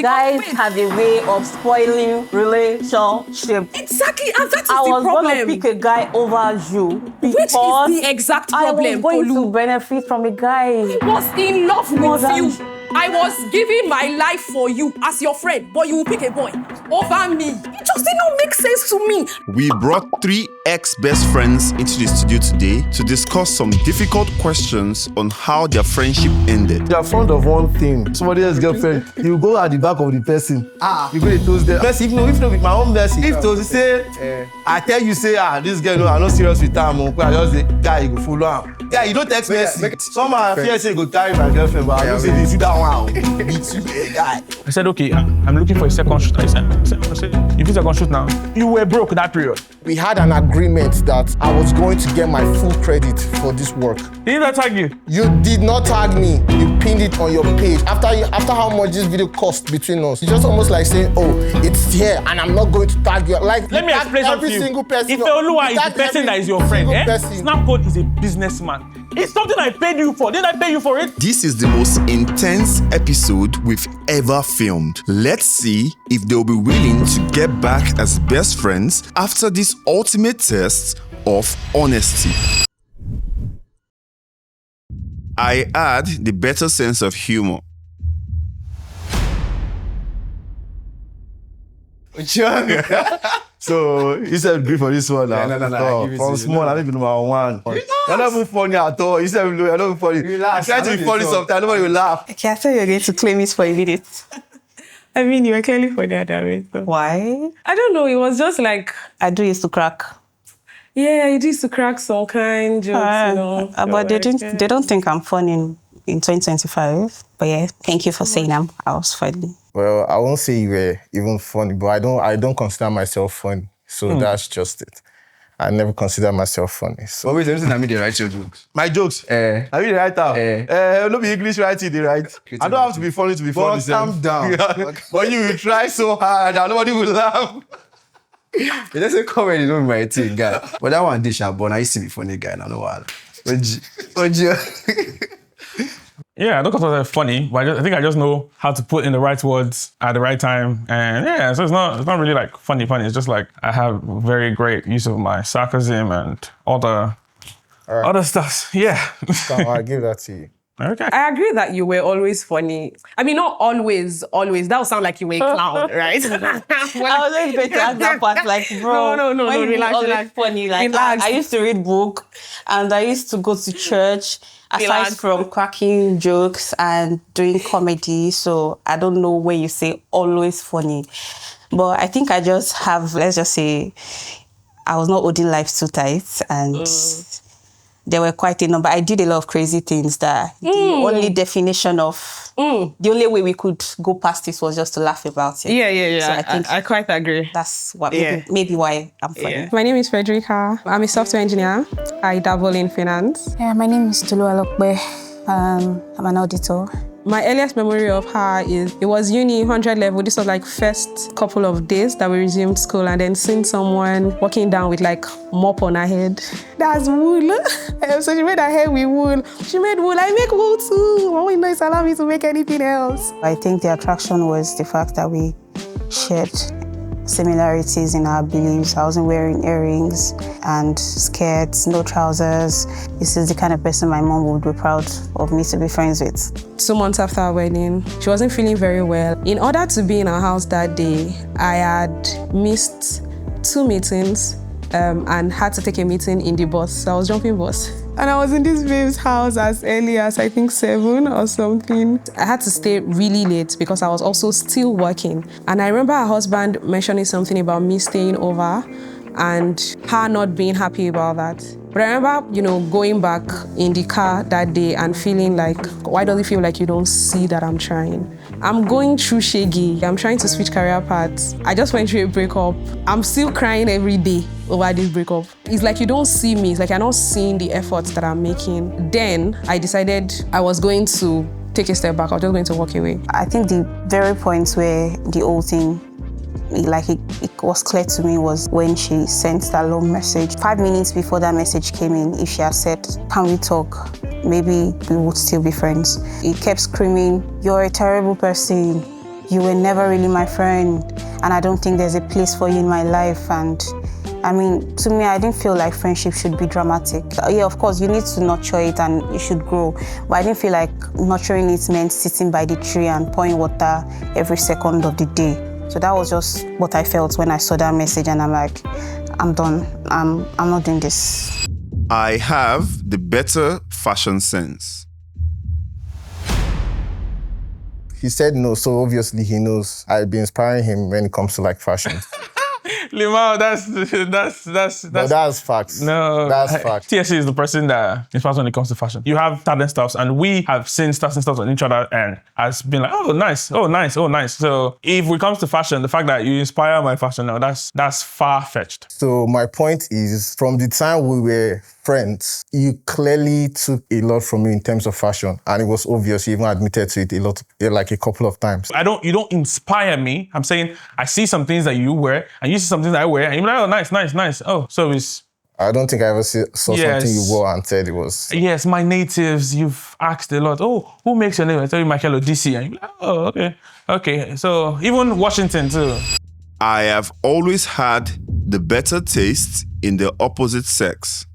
Guys have a way of spoiling relationship. Exactly, and that is I the was problem. going to pick a guy over you Which is the exact problem, I was going Tolu. to benefit from a guy. I was in love More with than- you. I was giving my life for you as your friend, but you will pick a boy over me. It just did not make sense to me. We brought 3 ex-best friends into the studio today to discuss some difficult questions on how their friendship ended. You are fond of one thing, somebody else's girlfriend, you go at the back of the person. You go to toast them. Mercy, if no with my own mercy. If to say, I tell you, say, this girl, no, I'm not serious with her, I just say, guy, you go follow am. Yeah, you don't text mercy. Some are fear say go carry my girlfriend, but I don't say this, you that one. Beat you, guy. I said, okay, I'm looking for a second shoot. I said, you feel second shoot now? You were broke that period. We had an agreement that I was going to get my full credit for this work. Didn't I tag you? You did not tag me. You pinned it on your page. After how much this video cost between us, it's just almost like saying, oh, it's here and I'm not going to tag you. Like, let me explain something to you. Single person. If Toluwalope is the person that is your friend, Snapcode is a businessman. It's something I paid you for. Didn't I pay you for it? This is the most intense episode we've ever filmed. Let's see if they'll be willing to get back as best friends after this ultimate test of honesty. I add the better sense of humor. So you said agree for this one now. No. From small, I don't even number one. You're not even funny at all. You said you're not even funny. Relax. I try to be funny sometimes. Nobody will laugh. Okay, I thought you were going to claim it for a minute. I mean, you were clearly for the other way. So. Why? I don't know. It was just like, I do used to crack. yeah, it used to crack some kind jokes, you know. But they don't think I'm funny in 2025. But yeah, thank you for saying I was funny. Well, I won't say you were even funny, but I don't consider myself funny. So that's just it. I never consider myself funny. So. Always everything I mean, they write your jokes. My jokes? I mean, they write out. No be English writing, they write. I don't have to be funny to be funny. Calm down. But you try so hard and nobody will laugh. It doesn't come when you know my thing, guy. But that one dish I'm born, I used to be funny guy, I know what. Yeah, I don't consider it funny, but I think I just know how to put in the right words at the right time. And yeah, so it's not really like funny. It's just like I have very great use of my sarcasm and all the other stuff. Yeah. I'll give that to you. Okay. I agree that you were always funny. I mean, not always. That would sound like you were a clown, right? I was always going to ask that part, like, bro, no, relax. Funny, like, I used to read book and I used to go to church. Aside from cracking jokes and doing comedy, so I don't know where you say always funny. But I think I just have, let's just say, I was not holding life too tight and there were quite a number. I did a lot of crazy things that the only definition of, the only way we could go past this was just to laugh about it. Yeah. So I think I quite agree. That's what maybe why I'm funny. Yeah. My name is Frederica. I'm a software engineer. I dabble in finance. Yeah, my name is Toluwalope. I'm an auditor. My earliest memory of her is, it was uni 100 level. This was like first couple of days that we resumed school, and then seeing someone walking down with like mop on her head. That's wool. So she made her hair with wool. She made wool. I make wool too. Oh, you know, it's allowed me to make anything else. I think the attraction was the fact that we shared similarities in our beliefs. I wasn't wearing earrings and skirts, no trousers. This is the kind of person my mom would be proud of me to be friends with. 2 months after our wedding, she wasn't feeling very well. In order to be in our house that day, I had missed 2 meetings and had to take a meeting in the bus. So I was jumping bus. And I was in this babe's house as early as I think 7 or something. I had to stay really late because I was also still working. And I remember her husband mentioning something about me staying over and her not being happy about that. But I remember, going back in the car that day and feeling like, why does it feel like you don't see that I'm trying? I'm going through shaggy. I'm trying to switch career paths. I just went through a breakup. I'm still crying every day over this breakup. It's like you don't see me. It's like you're not seeing the efforts that I'm making. Then I decided I was going to take a step back. I was just going to walk away. I think the very point where the whole thing, it was clear to me was when she sent that long message. 5 minutes before that message came in, if she had said, can we talk? Maybe we would still be friends. He kept screaming, you're a terrible person. you were never really my friend, and I don't think there's a place for you in my life. And I mean, to me, I didn't feel like friendship should be dramatic. Yeah, of course, you need to nurture it and it should grow, but I didn't feel like nurturing it meant sitting by the tree and pouring water every second of the day. So that was just what I felt when I saw that message, and I'm like, I'm done. I'm not doing this. I have the better fashion sense. He said no, so obviously he knows I'll be inspiring him when it comes to like fashion. Limao, that's facts. No, that's facts. TSC is the person that inspires when it comes to fashion. You have certain stuffs, and we have seen certain stuffs on each other, and has been like, oh nice, oh nice, oh nice. So if it comes to fashion, the fact that you inspire my fashion now, that's far fetched. So my point is, from the time we were friends, you clearly took a lot from me in terms of fashion, and it was obvious. You even admitted to it like a couple of times. You don't inspire me. I'm saying I see some things that you wear, and you see some things that I wear, and you're like, oh, nice. Oh, so it's... I don't think I ever saw something you wore and said it was... Yes, my natives, you've asked a lot. Oh, who makes your name? I tell you Michael DC, and you're like, oh, okay. So even Washington too. I have always had the better taste in the opposite sex.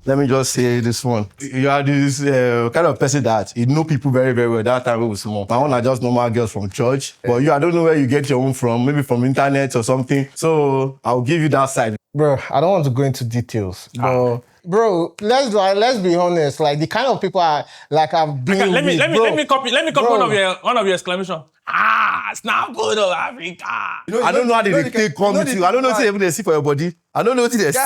Let me just say this one. You are this kind of person that you know people very, very well. That time we was small. My own are just normal girls from church. But I don't know where you get your own from. Maybe from internet or something. So I'll give you that side. Bro, I don't want to go into details. But bro, let's be honest. Like the kind of people I've been let me copy one of your exclamation. It's not good of Africa. I don't know how they come with you. I don't know what they see for your body. I don't know what they see.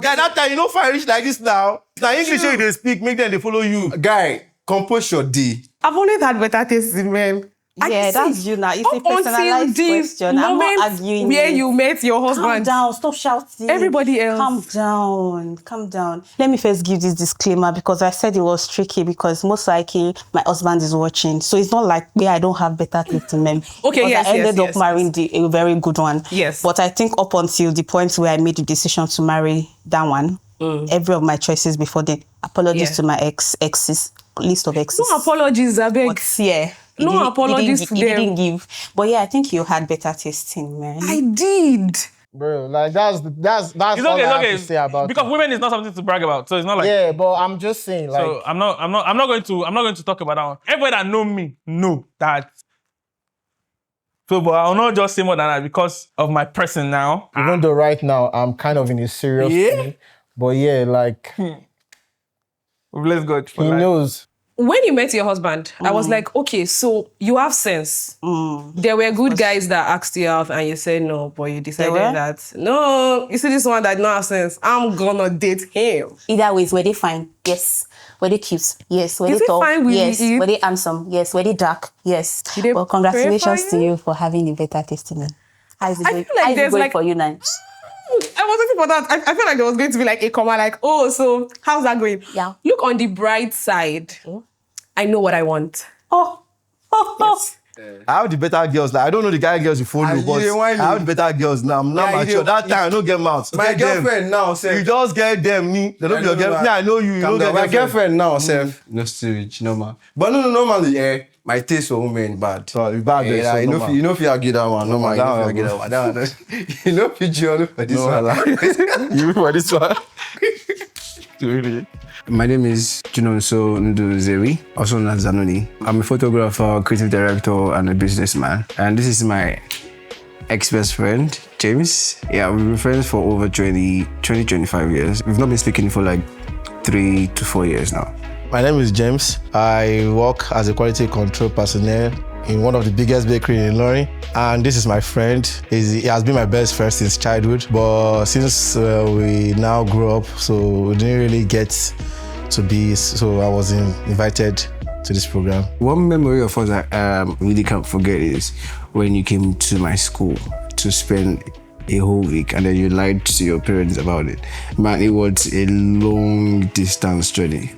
Guy, that time you know fire rich like this now. Now English way they speak, make them they follow you. Guy, compose your D. I've always had better taste in men. Yeah, that's you now. It's a personalized question. I'm not arguing. Where you met your husband. Calm down. Stop shouting. Everybody else. Calm down. Let me first give this disclaimer because I said it was tricky because most likely my husband is watching. So it's not like I don't have better taste in men. Okay, yes, I ended up marrying a very good one. Yes. But I think up until the point where I made the decision to marry that one, every of my choices before then, apologies to my exes, list of exes. No apologies, Abeg. But yeah. No apologies to them. He didn't give. But yeah, I think you had better taste in men. I did. Bro, like that's all I have to say about because women is not something to brag about. So it's not like but I'm just saying like so I'm not going to talk about that one. Everybody that know me know that. So but I'll not just say more than that because of my person now. Even though right now I'm kind of in a serious thing. But yeah, like let's go. He knows. When you met your husband, I was like, okay, so you have sense. There were good guys that asked you out and you said no, but you decided that, no, you see this one that don't have sense, I'm gonna date him. Either ways, were they fine? Yes. Were they cute? Yes. Were they tall? Yes. Were they handsome? Yes. Were they dark? Yes. Well, congratulations to you for having a better taste in it. How's it going for you now? I was waiting for that. I felt like there was going to be like a comma, like, oh, so how's that going? Yeah. Look on the bright side. I know what I want. Yes. I have the better girls. Like I don't know the guy girls you follow, but I have the better girls now. I'm not mature. That time I don't get mouth. My girlfriend now, sir. You just get them. They don't be your girlfriend. I know you. You don't get my girlfriend now, sir. No storage, no man. But no, normally, my taste for women bad. So bad. You know if you argue that one, no man. You know if you join for this one. You for this one. Really. My name is Junonso Nduzeri, also known as Zanoni. I'm a photographer, creative director, and a businessman. And this is my ex-best friend, James. Yeah, we've been friends for over 25 years. We've not been speaking for like 3 to 4 years now. My name is James. I work as a quality control personnel in one of the biggest bakeries in Ilorin. And this is my friend. He has been my best friend since childhood. But since we now grew up, so we didn't really get to be, so I was invited to this program. One memory of us I really can't forget is when you came to my school to spend a whole week and then you lied to your parents about it. Man, it was a long distance journey.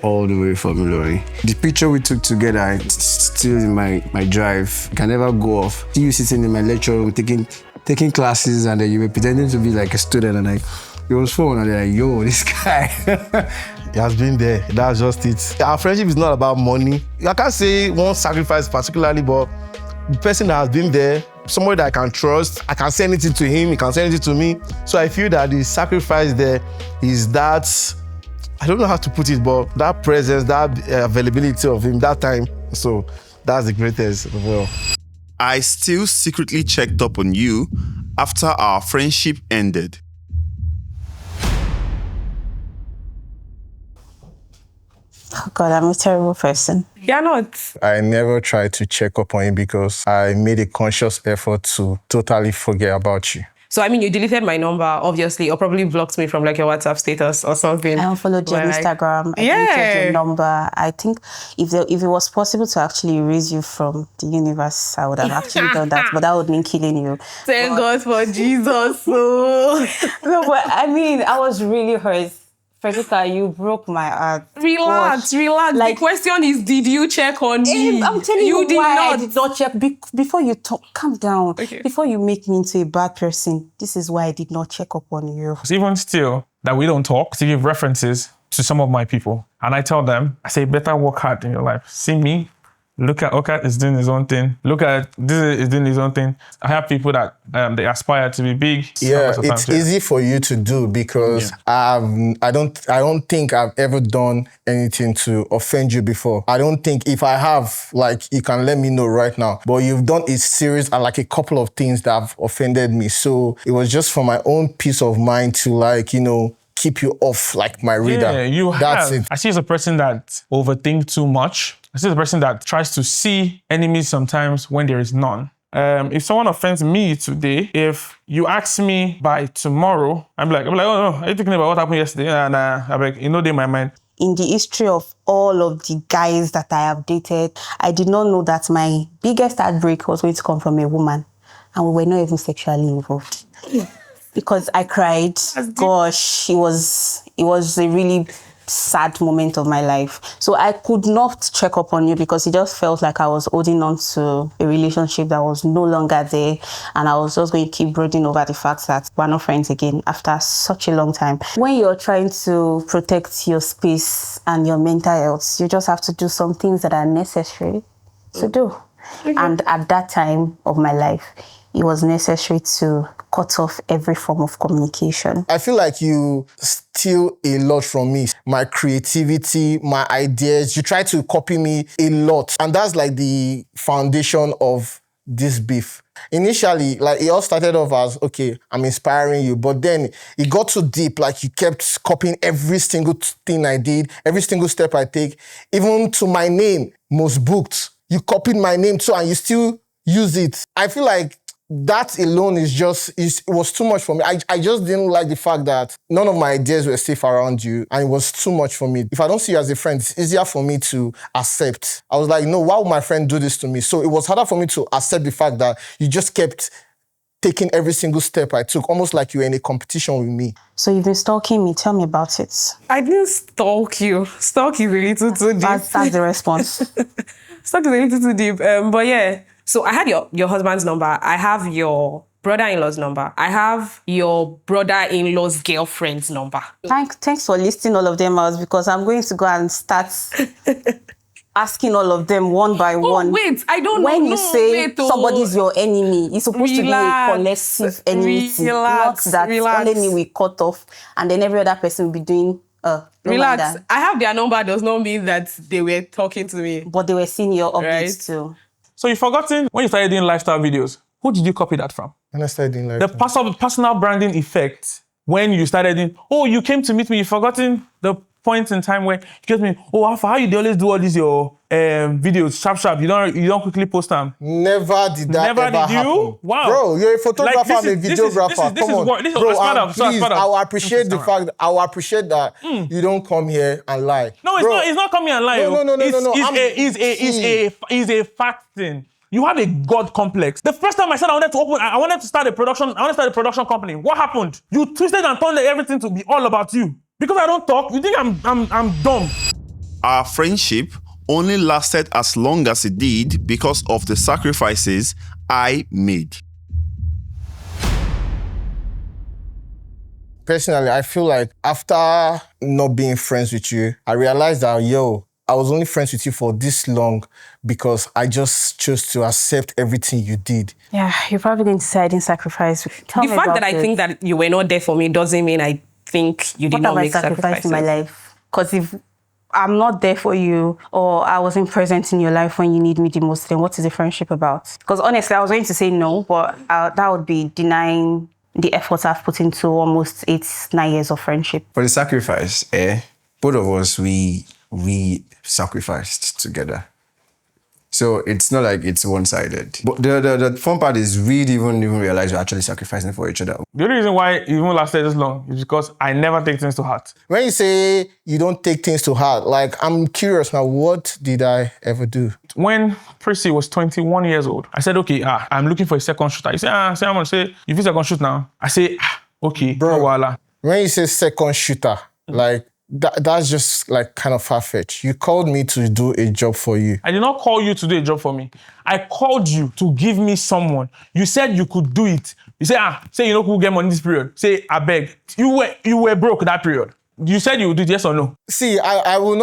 All the way from Ilorin. The picture we took together, it's still in my drive. Can never go off. See you sitting in my lecture room taking classes and then you were pretending to be like a student and like it was fun and they're like, yo, this guy. He has been there. That's just it. Our friendship is not about money. I can't say one sacrifice particularly, but the person that has been there, somebody that I can trust, I can say anything to him, he can say anything to me. So I feel that the sacrifice there is that, I don't know how to put it, but that presence, that availability of him, that time. So that's the greatest of all. I still secretly checked up on you after our friendship ended. Oh God, I'm a terrible person. You're not. I never tried to check up on you because I made a conscious effort to totally forget about you. So, I mean, you deleted my number, obviously, or probably blocked me from like your WhatsApp status or something. I unfollowed you on Instagram. I deleted your number. I think if it was possible to actually erase you from the universe, I would have actually done that. But that would mean killing you. Thank God for Jesus. No, but I mean, I was really hurt. Frederica, you broke my heart. Relax. Like, the question is, did you check on me? I'm telling you did why not. I did not check. Before you talk, calm down. Okay. Before you make me into a bad person, this is why I did not check up on you. Even still, that we don't talk, to give references to some of my people. And I tell them, I say, better work hard in your life. See me, look at Okat is doing his own thing. Look at this is doing his own thing. I have people that they aspire to be big. Yeah, it's easy for you to do because I don't think I've ever done anything to offend you before. I don't think if I have, like, you can let me know right now. But you've done a series and like a couple of things that have offended me. So it was just for my own peace of mind to, like, you know, keep you off like my radar. Yeah, you That's have. it. I see as a person that overthink too much. I see as a person that tries to see enemies sometimes when there is none. If someone offends me today, if you ask me by tomorrow, I'm like, oh no, are you thinking about what happened yesterday? And I'm like, you know, they in my mind. In the history of all of the guys that I have dated, I did not know that my biggest heartbreak was going to come from a woman. And we were not even sexually involved. Because I cried. Gosh, it was a really sad moment of my life. So I could not check up on you because it just felt like I was holding on to a relationship that was no longer there. And I was just going to keep brooding over the fact that we're not friends again after such a long time. When you're trying to protect your space and your mental health, you just have to do some things that are necessary to do. And at that time of my life, it was necessary to cut off every form of communication. I feel like you steal a lot from me. My creativity, my ideas, you try to copy me a lot. And that's like the foundation of this beef. Initially, like, it all started off as, okay, I'm inspiring you. But then it got too deep. Like, you kept copying every single thing I did, every single step I take, even to my name, most booked. You copied my name too, and you still use it. I feel like that alone it was too much for me. I just didn't like the fact that none of my ideas were safe around you, and it was too much for me. If I don't see you as a friend, it's easier for me to accept. I was like, no, why would my friend do this to me? So it was harder for me to accept the fact that you just kept taking every single step I took, almost like you were in a competition with me. So you've been stalking me. Tell me about it. I didn't stalk you. Stalk is a little too deep. That's the response. Stalk is a little too deep. But yeah. So I had your husband's number. I have your brother-in-law's number. I have your brother-in-law's girlfriend's number. Thanks for listing all of them out, because I'm going to go and start asking all of them one by one. Wait, I don't know. When you say somebody's your enemy, it's supposed to be a collective enmity. Not that only me we cut off and then every other person will be doing relax. I have their number does not mean that they were talking to me. But they were seeing your updates too. So you've forgotten when you started doing lifestyle videos, who did you copy that from? When I started doing lifestyle. The personal branding effect. When you started in, you came to meet me, you've forgotten the point in time where you get me, Alpha, how you always do all these your videos, sharp. You don't quickly post them. Never did that ever happen. Wow. Bro, you're a photographer, I'm a videographer. Come on. Bro, please, I will appreciate the fact, I will appreciate that you don't come here and lie. No, it's not coming and lie. No. It's a fact thing. You have a God complex. The first time I said I wanted to start a production company. What happened? You twisted and turned everything to be all about you. Because I don't talk, you think I'm dumb. Our friendship only lasted as long as it did because of the sacrifices I made. Personally, I feel like after not being friends with you, I realized that, I was only friends with you for this long because I just chose to accept everything you did. Yeah, you're probably going to say I didn't sacrifice. Tell The me fact about that I it. think that you were not there for me doesn't mean I think you did What not have I make sacrificed in my sacrifices. life? Because if I'm not there for you or I wasn't present in your life when you need me the most, then what is the friendship about? Because honestly, I was going to say no, but that would be denying the efforts I've put into almost 8-9 years of friendship. For the sacrifice, both of us, we sacrificed together. So it's not like it's one-sided. But the fun part is we didn't even realize we're actually sacrificing for each other. The only reason why it even lasted this long is because I never take things to heart. When you say you don't take things to heart, like, I'm curious now, what did I ever do? When Prissy was 21 years old, I said, okay, I'm looking for a second shooter. He said, I'm going to say, you feel second shoot now? I say, okay, Bro, no wala. When you say second shooter, like, that's just like kind of far-fetched. You called me to do a job for you. I did not call you to do a job for me. I called you to give me someone. You said you could do it. You say, say you know who get money this period. Say, I beg. You were broke that period. You said you would do it, yes or no? See, I will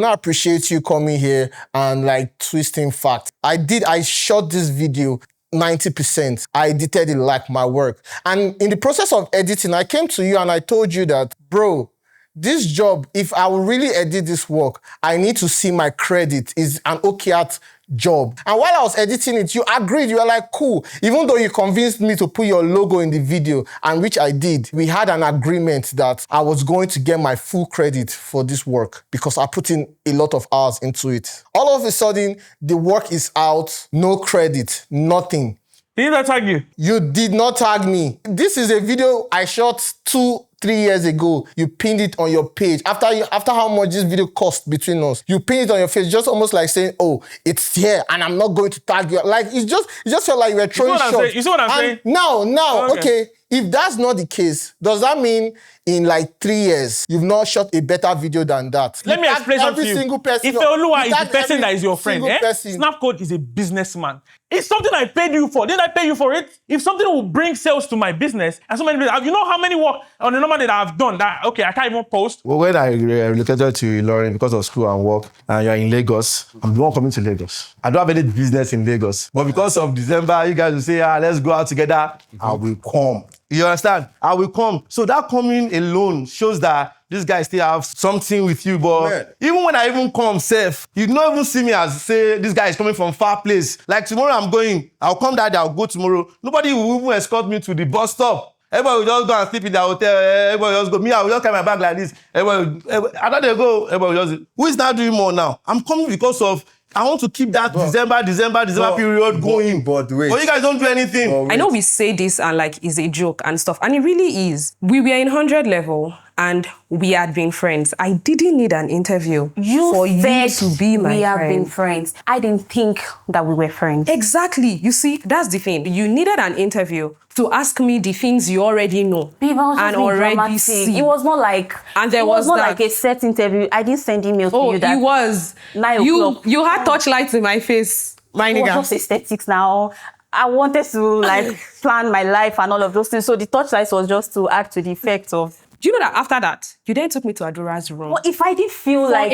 not appreciate you coming here and like twisting facts. I shot this video 90%. I edited it like my work. And in the process of editing, I came to you and I told you that, bro, this job, if I will really edit this work, I need to see my credit is an OKAT job. And while I was editing it, you agreed. You were like, cool. Even though you convinced me to put your logo in the video, and which I did, we had an agreement that I was going to get my full credit for this work because I put in a lot of hours into it. All of a sudden, the work is out, no credit, nothing. Did I tag you? You did not tag me. This is a video I shot 2-3 years ago. You pinned it on your page. After how much this video cost between us, you pinned it on your face, just almost like saying, oh, it's here and I'm not going to tag you. Like, it just felt like you were throwing shots. You see what I'm saying? Now, okay. If that's not the case, does that mean in like 3 years, you've not shot a better video than that? Let me explain something to you. Single person. If Toluwalope is the person that is your friend, person. Snapcode is a businessman. It's something I paid you for. Didn't I pay you for it? If something will bring sales to my business, and so many people, you know how many work on the number that I've done that, okay, I can't even post. Well, when I relocated to Ilorin because of school and work, and you're in Lagos, I'm the one coming to Lagos. I don't have any business in Lagos. But because of December, you guys will say, let's go out together. I will come. You understand? I will come. So that coming alone shows that this guy still have something with you, but even when I even come safe, you don't even see me as say this guy is coming from far place. Like tomorrow I'm going, I'll come that day, I'll go tomorrow. Nobody will even escort me to the bus stop. Everybody will just go and sleep in the hotel. Everybody will just go. Me, I will just carry my bag like this. After they go, everybody will just. Who is now doing more now? I'm coming because of. I want to keep that December period going. But wait. But you guys don't do anything. I know we say this and like it's a joke and stuff, and it really is. We were in 100 level and we had been friends. I didn't need an interview for you to be my friend. We have been friends. I didn't think that we were friends. Exactly. You see, that's the thing. You needed an interview to ask me the things you already know and already see. It was not like like a set interview. I didn't send emails to you that. It was 9 o'clock. You had touchlights in my face, my nigga. It was just aesthetics now. I wanted to like plan my life and all of those things. So the touchlights was just to add to the effect of. Do you know that after that, you then took me to Adora's room? Well, if I didn't feel like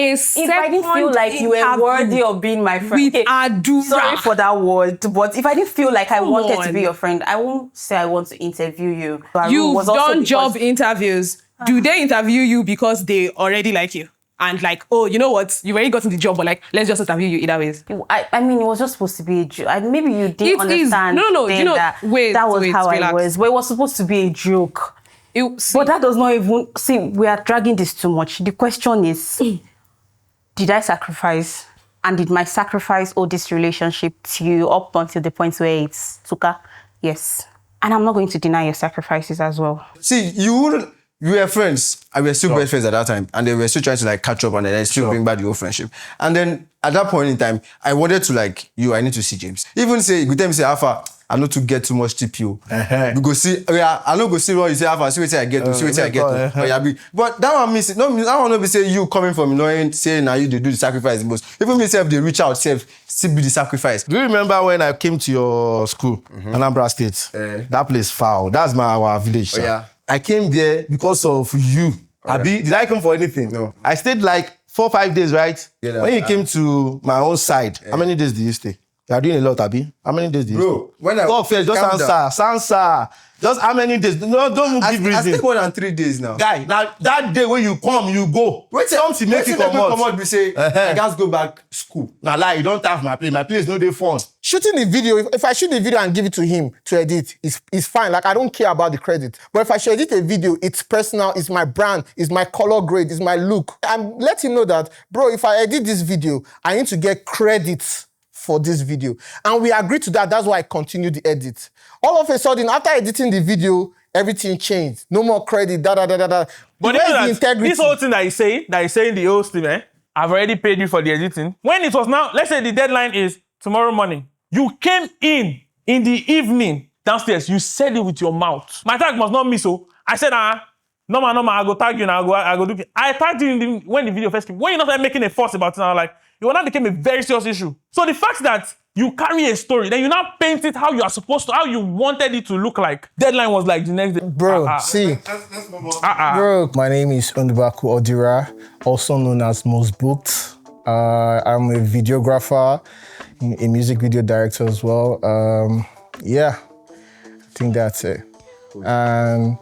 you were worthy of being my friend, with Adora. Sorry for that word, but if I didn't feel like I wanted to be your friend, I won't say I want to interview you. You've done job interviews. Do they interview you because they already like you? And like, oh, you know what? You already got in the job, but like, let's just interview you either ways. I mean, it was just supposed to be a joke. Maybe you didn't understand. No, you know, that was how I was. But it was supposed to be a joke. But that does not even... See, we are dragging this too much. The question is, did I sacrifice? And did my sacrifice owe this relationship to you up until the point where it's Tuka? Yes. And I'm not going to deny your sacrifices as well. See, you were friends. I were still best friends at that time. And they were still trying to like catch up and then still bring back the old friendship. And then at that point in time, I wanted to like, I need to see James. Even say, you tell me, say, Alpha, I not to get too much TPO. We go see, I don't go see what you say, Alpha, see what I get, see what I get. But that one means, that one not be say you coming from knowing, saying now you do the sacrifice most. Even myself, they reach out, still be the sacrifice. Do you remember when I came to your school, Anambra State? That place foul. That's our village. Yeah. I came there because of you. Abi, did I come for anything? No. I stayed like 4 or 5 days, right? Yeah, when you came to my own side, how many days did you stay? You are doing a lot, Abi. How many days did you stay? When I God first, just answer. Just how many days? No, don't give reason. I stay more than 3 days now. Guy, now that day when you come, you go. Wait, something make you come out. We say, I just go back school. Now, lie, you don't have my place. My place no dey fun. Shooting the video, if I shoot the video and give it to him to edit, it's fine. Like, I don't care about the credit. But if I should edit a video, it's personal, it's my brand, it's my color grade, it's my look. I'm letting him know that, bro, if I edit this video, I need to get credit for this video. And we agreed to that. That's why I continued the edit. All of a sudden, after editing the video, everything changed. No more credit, da. But the integrity. This whole thing that he's saying the whole thing, I've already paid you for the editing. When it was now, let's say the deadline is tomorrow morning. You came in the evening downstairs. You said it with your mouth. My tag must not miss. So I said, no man, I go tag you now. I go do it. I tagged you when the video first came. When you're not making a fuss about it now, like, it now became a very serious issue. So the fact that you carry a story, then you now paint it how you are supposed to, how you wanted it to look like. Deadline was like the next day. Bro, see. Bro, my name is Undubaku Odira, also known as Most Booked. I'm a videographer, a music video director as well. Yeah, I think that's it. And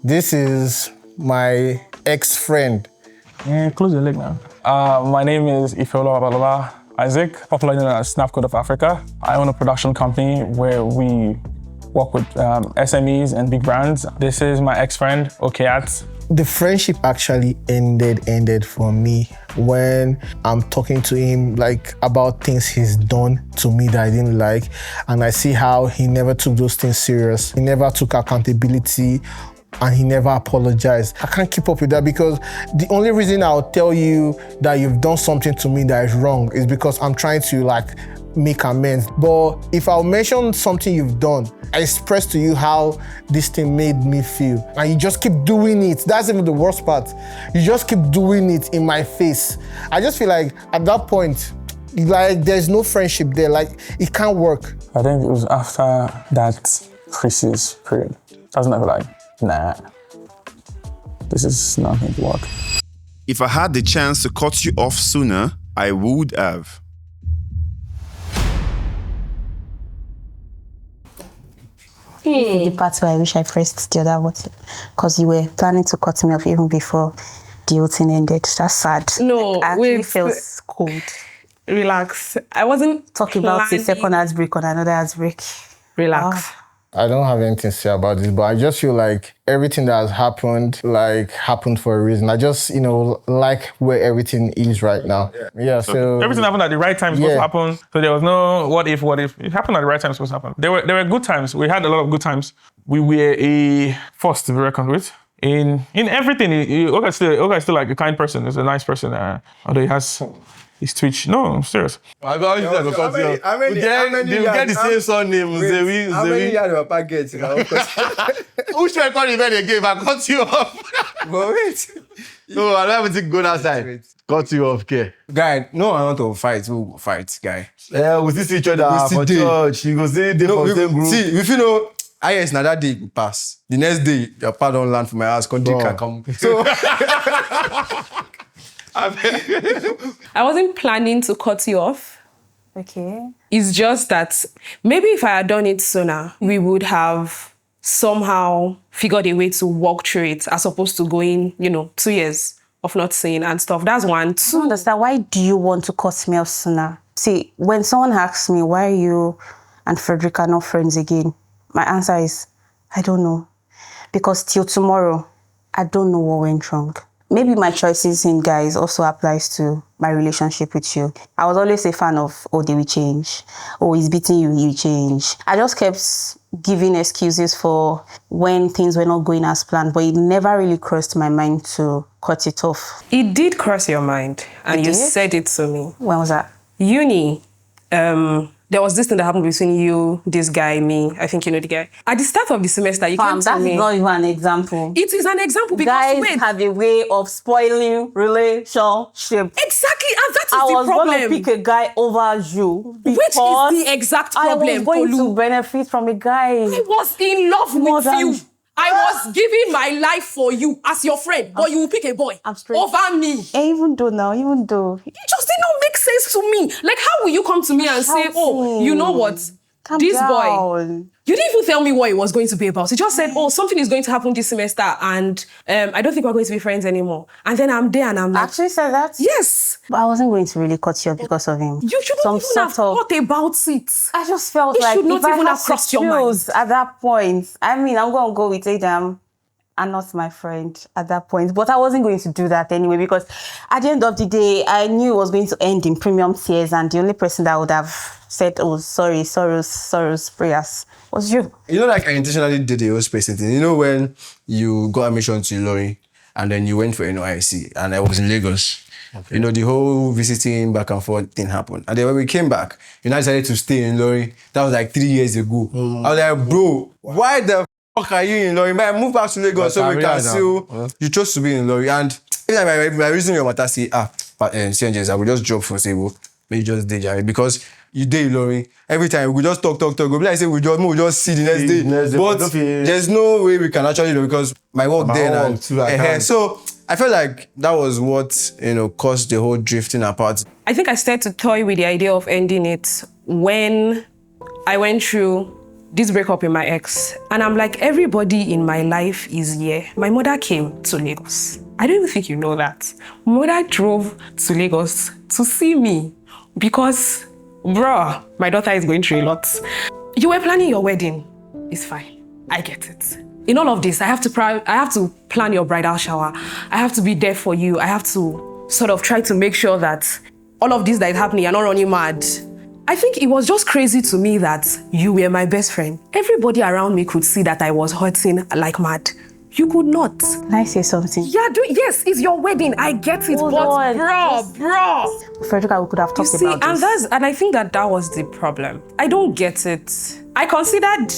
this is my ex-friend. Yeah, close your leg now. My name is Toluwalope Isaac, popularly known as Snap Code of Africa. I own a production company where we work with SMEs and big brands. This is my ex-friend, Okayat. The friendship actually ended for me when I'm talking to him like about things he's done to me that I didn't like, and I see how he never took those things serious. He never took accountability, and he never apologized. I can't keep up with that because the only reason I'll tell you that you've done something to me that is wrong is because I'm trying to like make amends. But if I'll mention something you've done, I express to you how this thing made me feel, and you just keep doing it. That's even the worst part. You just keep doing it in my face. I just feel like at that point, like there's no friendship there. Like it can't work. I think it was after that crisis period. I was never like, nah, this is not going to work. If I had the chance to cut you off sooner, I would have. The part where I wish I pressed the other button, because you were planning to cut me off even before the whole thing ended. That's sad. No, I actually felt cold. Relax. I wasn't talking about the second heartbreak on another heartbreak. Relax. I don't have anything to say about this, but I just feel like everything that has happened, like, happened for a reason. I just, like where everything is right now. Yeah, so everything happened at the right time supposed to happen. So there was no what if. It happened at the right time supposed to happen. There were good times. We had a lot of good times. We were a force to be reckoned with. In everything, Oga's still like a kind person. He's a nice person. Although he has his Twitch. No, I'm serious. I got you to cut you off. They will get the same surname. How many years do Papa get? Who should I call event again if I cut you off? But wait. No, I don't have to go outside. Cut you off, okay? Guy, no, I want to fight. We'll fight, guy. Yeah, we see each other for church. You go see the same group. See, if you know, yes, now that day we pass. The next day, your pad don't land for my house. Come. So I wasn't planning to cut you off. Okay. It's just that maybe if I had done it sooner, we would have somehow figured a way to walk through it as opposed to going, 2 years of not seeing and stuff. That's one. I don't understand. Why do you want to cut me off sooner? See, when someone asks me, why are you and Frederick are not friends again? My answer is, I don't know. Because till tomorrow, I don't know what went wrong. Maybe my choices in guys also applies to my relationship with you. I was always a fan of, they will change. He's beating you, he will change. I just kept giving excuses for when things were not going as planned, but it never really crossed my mind to cut it off. It did cross your mind, and you said it to me. When was that? Uni. There was this thing that happened between you, this guy, me. I think you know the guy. At the start of the semester, you came to me. That's not even an example. It is an example because guys have a way of spoiling relationship. Exactly, and that is the problem. I was going to pick a guy over you. Which is the exact problem, I was going to benefit from a guy. I was in love with you. I was giving my life for you as your friend, but you will pick a boy over me. Even though. It just did not make sense to me. Like, how will you come to me and say, oh, you know what? This boy, you didn't even tell me what it was going to be about. You just said, oh, something is going to happen this semester and I don't think we're going to be friends anymore. And then I'm there and I'm like... Actually said that? Yes. But I wasn't going to really cut you off because of him. You shouldn't even have thought about it. I just felt it like should not if even I have crossed your mind. At that point, I mean, I'm going to go with Adam and not my friend at that point. But I wasn't going to do that anyway because at the end of the day, I knew it was going to end in premium tears and the only person that would have said, oh, sorry, sorrows, prayers was you. You know, like I intentionally did the whole spacing thing. You know, when you got admission to Lorry and then you went for NYC and I was in Lagos. Okay. You know, the whole visiting back and forth thing happened. And then when we came back, you know, I decided to stay in Lorry. That was like 3 years ago. I was like, bro, why the fuck are you in Lorry? Man, move back to Lagos so we can still... You chose to be in Lorry. And every time I reason your matter, say, CNJs, I will just drop for Sable. But you just did, Jerry, because you did Lorry. Every time we just talk. Go like say we just see the next day. But there's no way we can actually know because my work there and so I felt like that was what, you know, caused the whole drifting apart. I think I started to toy with the idea of ending it when I went through this breakup with my ex. And I'm like, everybody in my life is here. My mother came to Lagos. I don't even think you know that. My mother drove to Lagos to see me because, bruh, my daughter is going through a lot. You were planning your wedding. It's fine. I get it. In all of this, I have to plan your bridal shower. I have to be there for you. I have to sort of try to make sure that all of this that is happening, you're not running mad. I think it was just crazy to me that you were my best friend. Everybody around me could see that I was hurting like mad. You could not. Can I say something? Yeah, yes, it's your wedding. I get it, but bro. Frederica, we could have talked about this. And I think that was the problem. I don't get it. I considered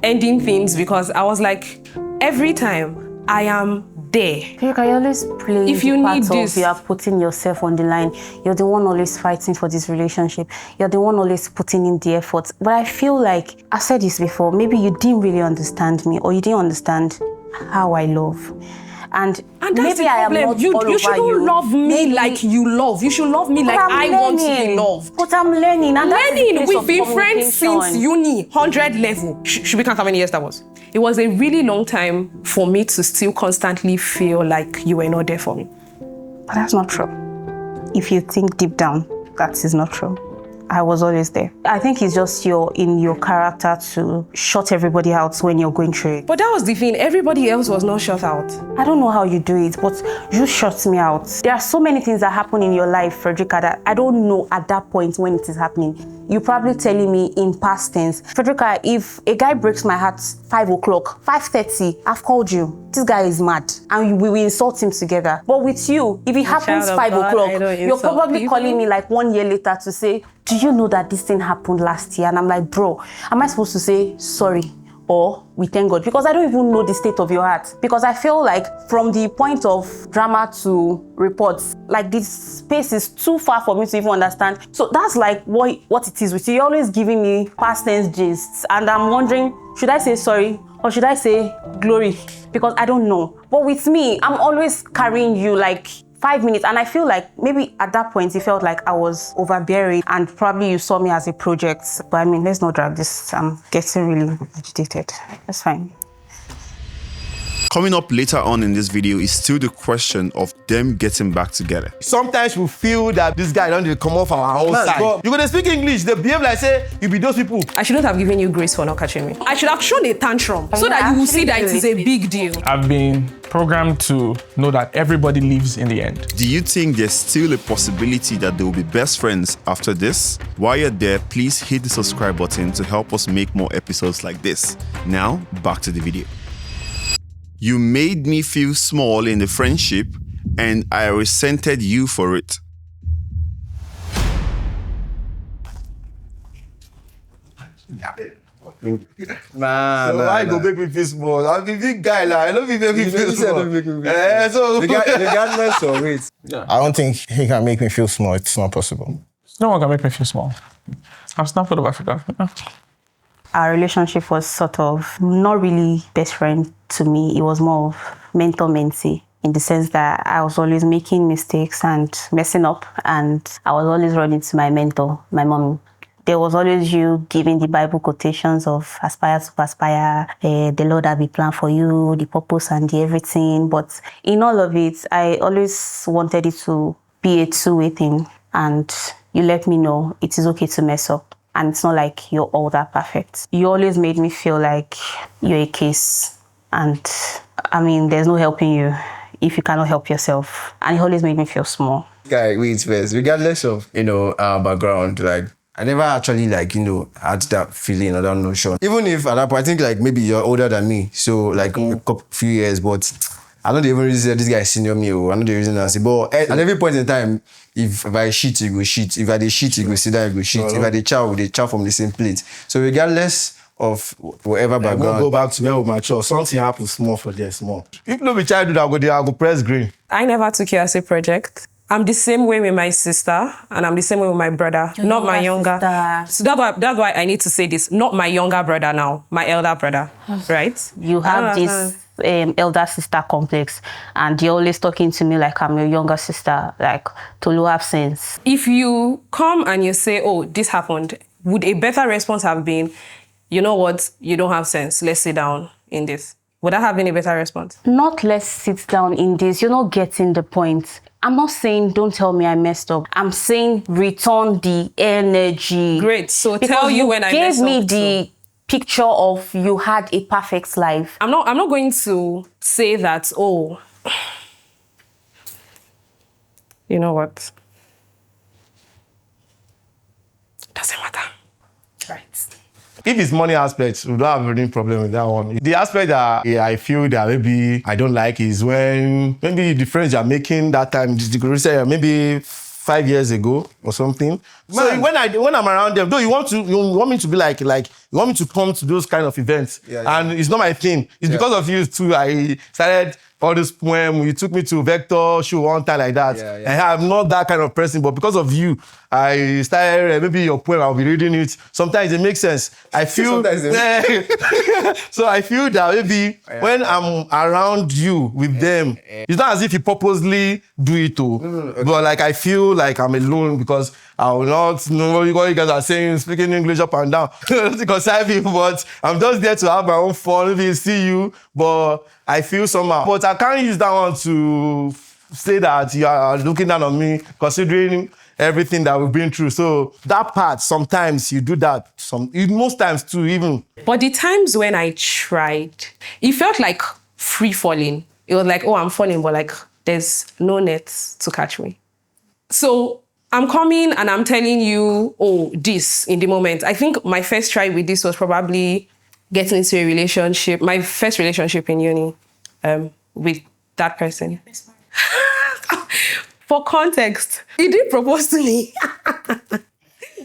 ending things because I was like, every time I am there. Frederica, you always play if you need this. You are putting yourself on the line. You're the one always fighting for this relationship. You're the one always putting in the effort. But I feel like, I've said this before, maybe you didn't really understand me or you didn't understand how I love. And that's maybe the I am problem. not You shouldn't love me like you love. You should love me like I want to be loved. But I'm learning. And we've been friends since uni, 100 level. Should we count how many years that was? It was a really long time for me to still constantly feel like you were not there for me. But that's not true. If you think deep down, that is not true. I was always there. I think it's just in your character to shut everybody out when you're going through it. But that was the thing. Everybody else was not shut out. I don't know how you do it, but you shut me out. There are so many things that happen in your life, Frederica, that I don't know at that point when it is happening. You're probably telling me in past tense. Frederica, if a guy breaks my heart 5 o'clock, 5:30, I've called you. This guy is mad. And we will insult him together. But with you, if it happens 5 o'clock, you're probably calling me like 1 year later to say, do you know that this thing happened last year? And I'm like, bro, am I supposed to say sorry or we thank God? Because I don't even know the state of your heart. Because I feel like from the point of drama to reports, like this space is too far for me to even understand. So that's like what it is with you. You're always giving me past tense gists. And I'm wondering, should I say sorry or should I say glory? Because I don't know. But with me, I'm always carrying you like 5 minutes, and I feel like maybe at that point it felt like I was overbearing and probably you saw me as a project. But I mean, let's not drag this. I'm getting really agitated. That's fine. Coming up later on in this video is still the question of them getting back together. Sometimes we feel that this guy don't come off our own side. You're gonna speak English, they behave like say you be those people. I shouldn't have given you grace for not catching me. I should have shown a tantrum so that you will see that it is a big deal. I've been programmed to know that everybody leaves in the end. Do you think there's still a possibility that they will be best friends after this? While you're there, please hit the subscribe button to help us make more episodes like this. Now, back to the video. You made me feel small in the friendship, and I resented you for it. Man, so why go make me feel small? I'm a big guy, like I don't make me feel small. So regardless of it, I don't think he can make me feel small. It's not possible. No one can make me feel small. I'm Snapchat of Africa. Our relationship was sort of not really best friend to me. It was more of mentor-mentee, in the sense that I was always making mistakes and messing up, and I was always running to my mentor, my mom. There was always you giving the Bible quotations of aspire to aspire, the Lord have a plan for you, the purpose and the everything. But in all of it, I always wanted it to be a two-way thing. And you let me know it is okay to mess up. And it's not like you're all that perfect. You always made me feel like you're a case. And I mean, there's no helping you if you cannot help yourself. And it always made me feel small. Guy, wait first. Regardless of, our background, like, I never actually, like, had that feeling or that notion. Even if at that point, I think, like, maybe you're older than me. So, like, a few years, but I don't even really say this guy is senior me, or I know the reason I say, but at every point in time, if I shit, you go shit. If I dey shit, you go sit down, you go shit. If I dey chow, they chow from the same plate. So, regardless of whatever background. We'll go back to where we mature. Something happens small for there, small. If no be childhood, I'll go press green. I never took you as a project. I'm the same way with my sister, and I'm the same way with my brother, not my younger. So that's why I need to say this. Not my younger brother now, my elder brother, right? You have this elder sister complex, and you're always talking to me like I'm your younger sister, like Toluwalope have sense. If you come and you say, oh, this happened, would a better response have been, you know what, you don't have sense, let's sit down in this? Would that have been a better response? Not let's sit down in this. You're not getting the point. I'm not saying don't tell me I messed up. I'm saying return the energy. Great. So because tell you when I messed up. You gave me the picture of you had a perfect life. I'm not going to say that, oh, you know what? Doesn't matter. Right. If it's money aspect, we don't have any problem with that one. The aspect that I feel that maybe I don't like is when maybe the friends you're making that time, maybe 5 years ago or something. Man. So when I'm around them, though you want me to be like you want me to come to those kind of events, and it's not my thing. It's because of you too. I started all this poem. You took me to Vector show one time like that. And I'm not that kind of person, but because of you, I started maybe your poem. I'll be reading it. Sometimes it makes sense. I feel so. I feel that maybe when I'm around you with them, it's not as if you purposely do it too. But like I feel like I'm alone because I will not know what you guys are saying, speaking English up and down. Because but I'm just there to have my own fun. Maybe see you, but I feel somehow. But I can't use that one to say that you are looking down on me, considering everything that we've been through. So that part, sometimes you do that. Most times too, even. But the times when I tried, it felt like free falling. It was like, oh, I'm falling, but like there's no nets to catch me. So I'm coming and I'm telling you, oh, this in the moment. I think my first try with this was probably getting into a relationship, my first relationship in uni with that person. For context, he did propose to me.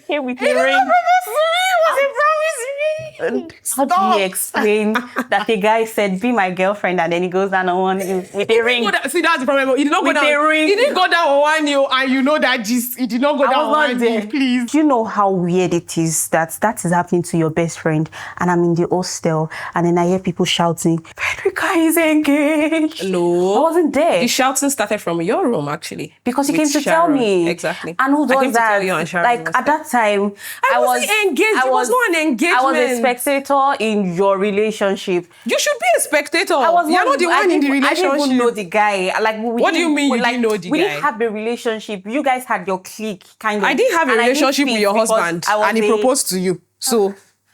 Here with the ring. How do you explain that the guy said, be my girlfriend, and then he goes down on one with a ring? See, that's the problem. He did not go down. A ring. He didn't go down on one you, and you know that just he did not go down on one you, please. Do you know how weird it is that is happening to your best friend, and I'm in the hostel, and then I hear people shouting, Frederica is engaged. No. I wasn't there. The shouting started from your room, actually. Because you came to tell me. Exactly. And who does that? Like, at that time, I wasn't engaged. It was not an engagement. I was a spectator in your relationship. You should be a spectator. You're not the one in the relationship. I didn't even know the guy. Like, what do you mean you didn't know the guy? We didn't have a relationship. You guys had your clique, kind of. I didn't have a relationship with your husband, and he proposed to you. So,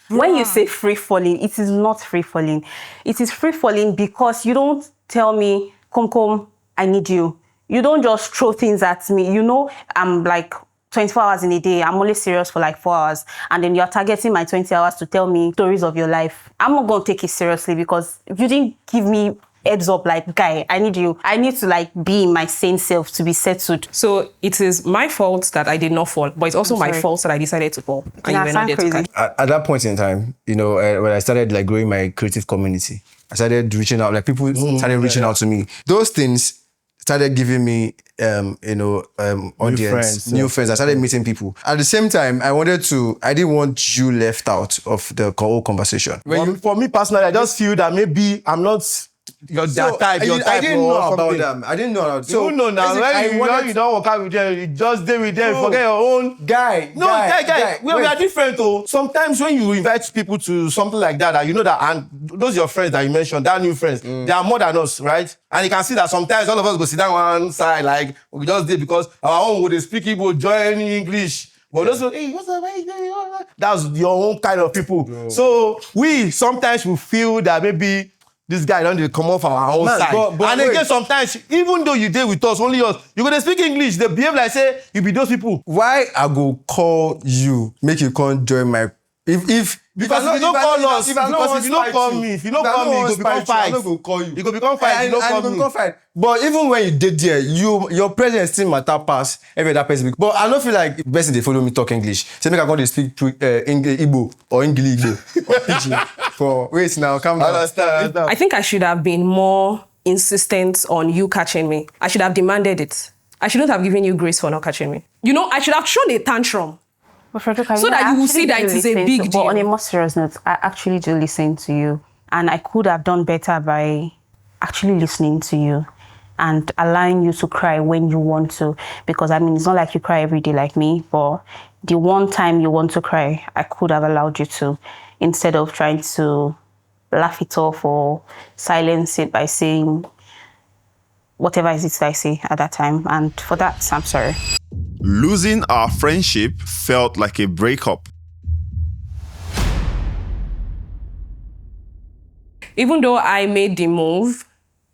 when you say free falling, it is not free falling. It is free falling because you don't tell me, come, I need you. You don't just throw things at me. You know, I'm like 24 hours in a day. I'm only serious for like 4 hours. And then you're targeting my 20 hours to tell me stories of your life. I'm not going to take it seriously because you didn't give me heads up like, guy, I need you. I need to like be my sane self to be settled. So it is my fault that I did not fall, but it's also my fault that I decided to fall. And you were not there to catch. At that point in time, when I started like growing my creative community, I started reaching out, like people started reaching out to me. Those things, started giving me, audience, new friends. I started meeting people. At the same time, I didn't want you left out of the whole conversation. For me personally, I just feel that maybe I'm not your type. I didn't know about them. I didn't know about them. So, you know now, when you don't work out with them, you just stay with them, forget your own. Guy. We are different though. Sometimes when you invite people to something like that, you know that, and those your friends that you mentioned, that new friends, they are more than us, right? And you can see that sometimes all of us go sit down one side, like we just did because our own would speak Igbo, join English. But those, hey, what's up? That's your own kind of people. Bro. So we sometimes will feel that maybe this guy don't come off our own side. But again, sometimes, even though you deal with us, only us, you gonna speak English, they behave like say you be those people. Why I go call you, make you come join my because if you don't call us, because if you don't call me, you go become fight. I don't go call you. You go become fight, you don't call me. Fight. But even when you did there, your presence still matter pass every other person. But I don't feel like the person they follow me talk English. Say make I go to speak Igbo or English or Pidgin. Wait now, calm down. Understand. I think I should have been more insistent on you catching me. I should have demanded it. I shouldn't have given you grace for not catching me. I should have shown a tantrum. But Frederica, so that you will see that it is a big deal. But on a more serious note, I actually do listen to you. And I could have done better by actually listening to you and allowing you to cry when you want to. Because, it's not like you cry every day like me, but the one time you want to cry, I could have allowed you to, instead of trying to laugh it off or silence it by saying whatever it is I say at that time. And for that, I'm sorry. Losing our friendship felt like a breakup. Even though I made the move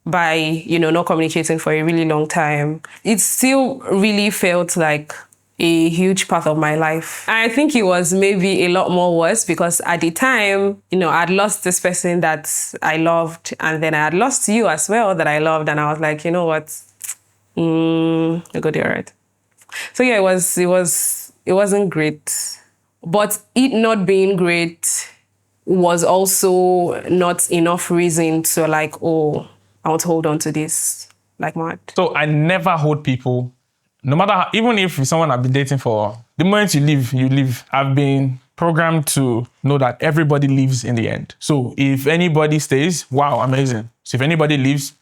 by, not communicating for a really long time, it still really felt like a huge part of my life. I think it was maybe a lot more worse because at the time, I'd lost this person that I loved, and then I had lost you as well that I loved, and I was like, you know what? You're gonna be all right. So yeah, it wasn't great. But it not being great was also not enough reason to I want to hold on to this like mad. So I never hold people, no matter even if someone I've been dating for, the moment you leave, you leave. I've been programmed to know that everybody leaves in the end. So if anybody stays, wow, amazing. So if anybody leaves,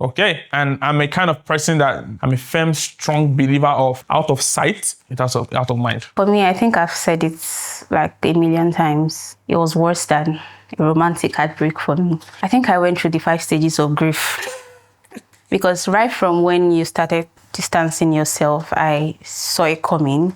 okay. And I'm a kind of person that I'm a firm, strong believer of out of sight, it's out of mind. For me, I think I've said it like a million times. It was worse than a romantic heartbreak for me. I think I went through the 5 stages of grief. Because right from when you started distancing yourself, I saw it coming.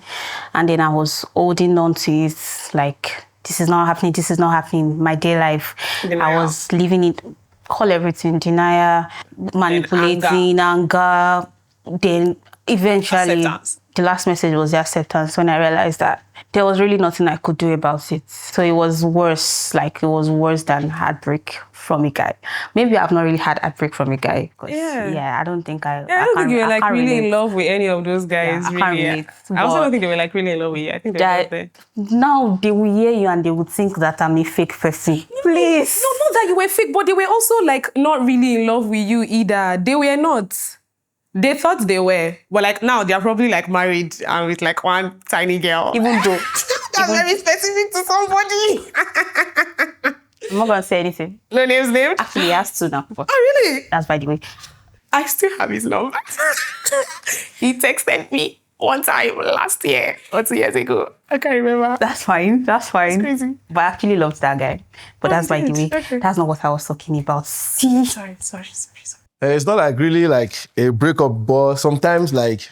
And then I was holding on to it like, this is not happening. My day life, I was living it. Call everything denial, manipulating, anger. Then eventually, the last message was the acceptance when I realized that there was really nothing I could do about it. So it was worse, it was worse than heartbreak from a guy. Maybe I've not really had heartbreak from a guy. I don't think I don't think you were really in love with any of those guys. I can't relate. I also don't think they were really in love with you. I think they were out there. Now they will hear you and they would think that I'm a fake person. Please. No, not that you were fake, but they were also not really in love with you either. They were not. They thought they were. But now they're probably married and with one tiny girl. Even though that's very specific to somebody. I'm not gonna say anything. No name's named? Actually, he has to now. Oh, really? That's by the way. I still have his number. He texted me one time last year or 2 years ago. I can't remember. That's fine. It's crazy. But I actually loved that guy. But that's by the way. Okay. That's not what I was talking about. See? Sorry. It's not really a breakup, but sometimes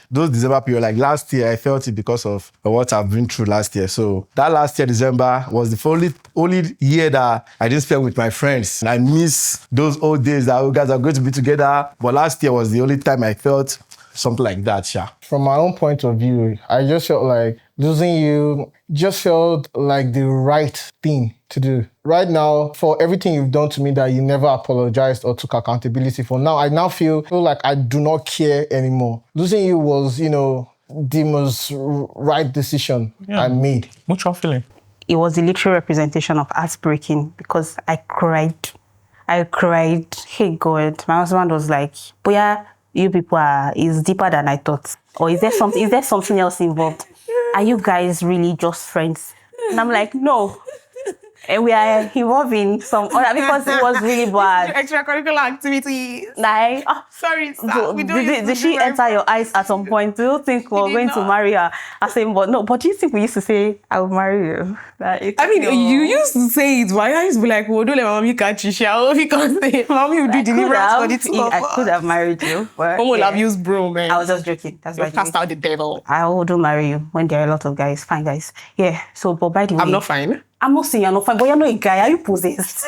those December period, last year, I felt it because of what I've been through last year. So that last year, December, was the only year that I didn't spend with my friends. And I miss those old days that we guys are going to be together. But last year was the only time I felt something like that, yeah. From my own point of view, I just felt like losing you just felt like the right thing to do. Right now, for everything you've done to me that you never apologized or took accountability for, I now feel like I do not care anymore. Losing you was, the most right decision I made. Mutual feeling. It was the literal representation of heartbreaking because I cried. Hey God, my husband was like, Boya, you people is deeper than I thought? Or is there something else involved? Are you guys really just friends? And I'm like, no. And we are involved in some other, because it was really bad. Extracurricular activities. Like, sorry, did she enter your eyes at some point? Do you think we're going to marry her? I said, but no, but do you think we used to say, I will marry you? Like, I mean, you used to say it, but I used to be like, well, don't let mommy catch you, shall we? Because mommy will do deliverance for the two of us. I could have married you. But Mom will have used bro, man. I was just joking. That's why. Cast out the devil. I will do marry you when there are a lot of guys, fine guys. Yeah, so, but by the way. I'm not fine. I'm not saying you're not fine, but you're not a guy. Are you possessed?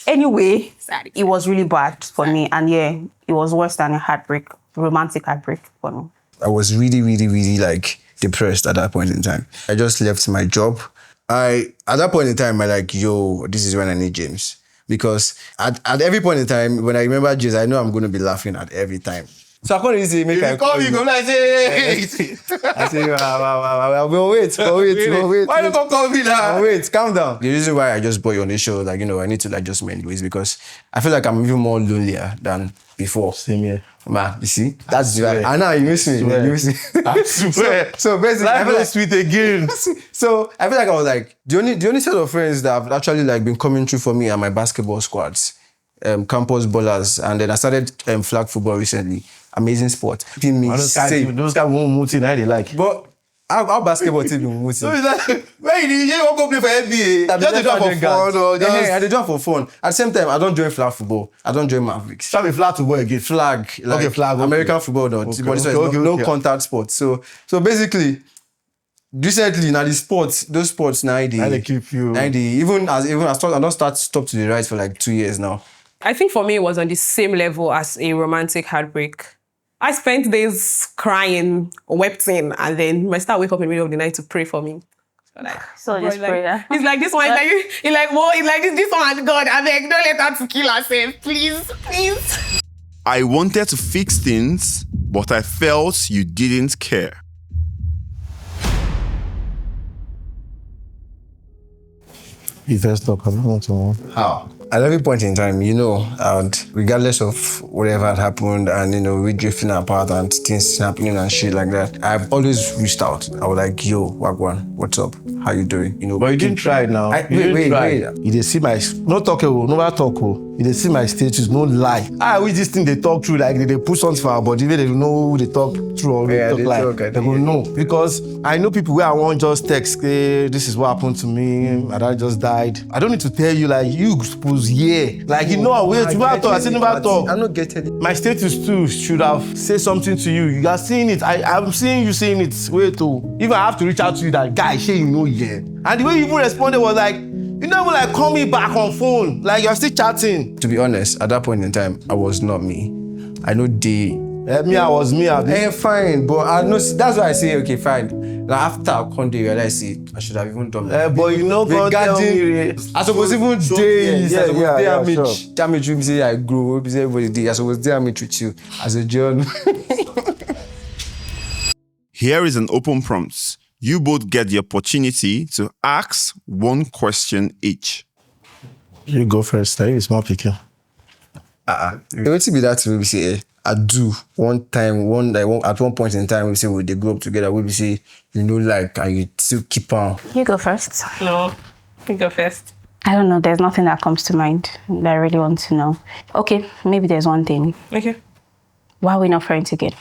Anyway, it was really bad for me. And yeah, it was worse than a heartbreak, romantic heartbreak for me. I was really, really, really like depressed at that point in time. I just left my job. At that point in time, I like, yo, this is when I need James. Because at every point in time, when I remember James, I know I'm going to be laughing at every time. So I can't really say, make I call you. I say, wait. Why don't you call me now? Wait, calm down. The reason why I just brought you on this show, like, you know, I need to like just mend ways because I feel like I'm even more lonelier than before. Same here. Man, you see? That's right. I know, you miss me. You miss me. I swear. So basically, life I feel like sweet again. So I feel like I was like, the only set of friends that have actually like been coming through for me are my basketball squads, campus ballers, and then I started flag football recently. Amazing sport. Those guys won't move in, they like. But our basketball team been moving. So it's like, when you won't go play for NBA, just do it for fun or just... I do it for fun. At the same time, I don't join flag football. I don't join Mavericks. Shall we flag football again? Flag. Like, okay, flag. American football, no. Okay, but this is no contact sport. So basically, recently, now the sports, those sports now they keep you. Even as I don't stop to the right for like 2 years now. I think for me it was on the same level as a romantic heartbreak. I spent days crying, weeping, and then my star wake up in the middle of the night to pray for me. So just prayer. It's like this one, it's like this one, God, I beg, don't let her to kill herself, please. I wanted to fix things, but I felt you didn't care. You first talk, I don't want to know. How? At every point in time, you know, and regardless of whatever had happened and, you know, we drifting apart and things happening and shit like that, I've always reached out. I was like, yo, Wagwan, what's up? How you doing? You know. But you didn't try it now. Wait. You didn't see my, no talk, never talk. You didn't see my status, no lie. I wish this thing they talk through, like they put something for our body, they don't know who they talk through or they talk like. They will know. Because I know people where I won't just text, hey, this is what happened to me, my dad just died. I don't need to tell you, like, you suppose, yeah. Like, you know, wait, you never talk, I said never talk. I'm not getting it. My status too should have said something to you. You are seeing it. I'm seeing you saying it. Wait, oh. Even I have to reach out to you that guy, say you know, yeah. And the way you even responded was like, you never like call me back on phone. Like you're still chatting. To be honest, at that point in time, I was not me. I know I was me. Fine, but I know that's why I say okay, fine. Like after I realize it, I should have even done that. But you know, I suppose even days. Damage you say I grow. We say everybody day. I suppose damage with you as a journal. Here is an open prompt. You both get the opportunity to ask one question each. You go first. That is more picking. It would be that we say I do one time, at one point in time we say we they grow up together. We say you know like and you still keep on. You go first. No, you go first. I don't know. There's nothing that comes to mind that I really want to know. Okay, maybe there's one thing. Okay. Why are we not friends again?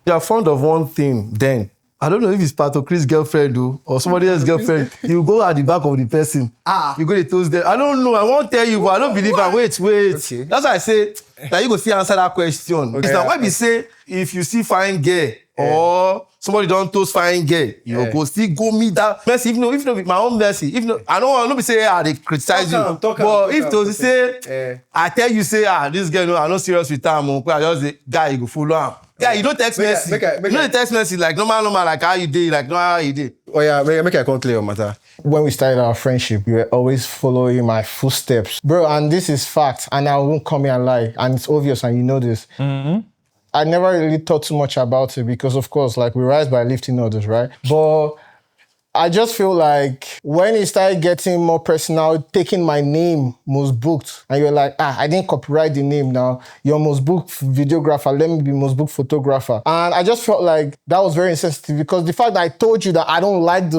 You're fond of one thing, then. I don't know if it's part of Chris' girlfriend or somebody else's girlfriend. You go at the back of the person. You go to toast them. I don't know. I won't tell you, but I don't believe her. Wait. Okay. That's why I say that you go see answer that question. Okay. It's not why we say if you see fine girl or somebody don't toast fine girl, you go still go meet that mercy. If no, my own mercy. If no, I don't be say they criticize you. But if to say I tell you say this girl no, I'm not serious with her. I just say guy you go follow him. Yeah, you don't text message. You don't text message like normal, like how you did, like no how you did. Oh yeah, make I come clear your matter. When we started our friendship, you were always following my footsteps. Bro, and this is fact, and I won't come here and lie, and it's obvious, and you know this. Mm-hmm. I never really thought too much about it because, of course, like we rise by lifting others, right? But I just feel like When it started getting more personal, taking my name, most booked, and you're like, I didn't copyright the name now. You're most booked videographer, let me be most booked photographer. And I just felt like that was very insensitive because the fact that I told you that I don't like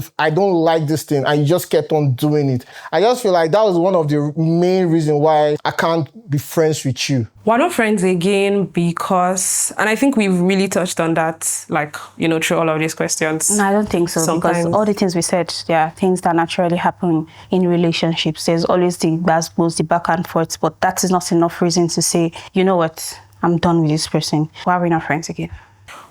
this thing and you just kept on doing it. I just feel like that was one of the main reasons why I can't be friends with you. We're not friends again because, and I think we've really touched on that, like, through all of these questions. No, I don't think so. Because all the things we said, there are things that naturally happen in relationships. There's always the goes the back and forth, but that is not enough reason to say, you know what, I'm done with this person. Why are we not friends again?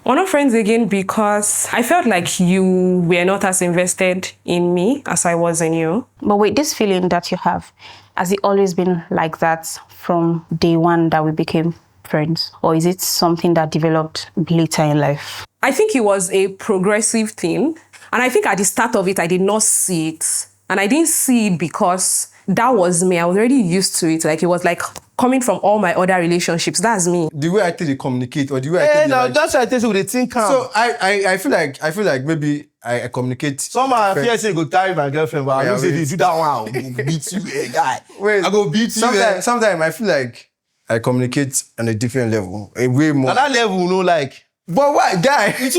We're not friends again because I felt like you were not as invested in me as I was in you. But wait, this feeling that you have, has it always been like that from day one that we became friends? Or is it something that developed later in life? I think it was a progressive thing. And I think at the start of it, I did not see it. And I didn't see it because that was me. I was already used to it. Like, it was like coming from all my other relationships. That's me. The way I think they communicate, or the way I think now that's what I think they think. So I feel like maybe I communicate. Some are fear say go carry my girlfriend, but I don't say they do that one. I will beat you, guy. Wait, I go beat you. Sometimes I feel like I communicate on a different level, a way more. At that level, like. But why, guy? It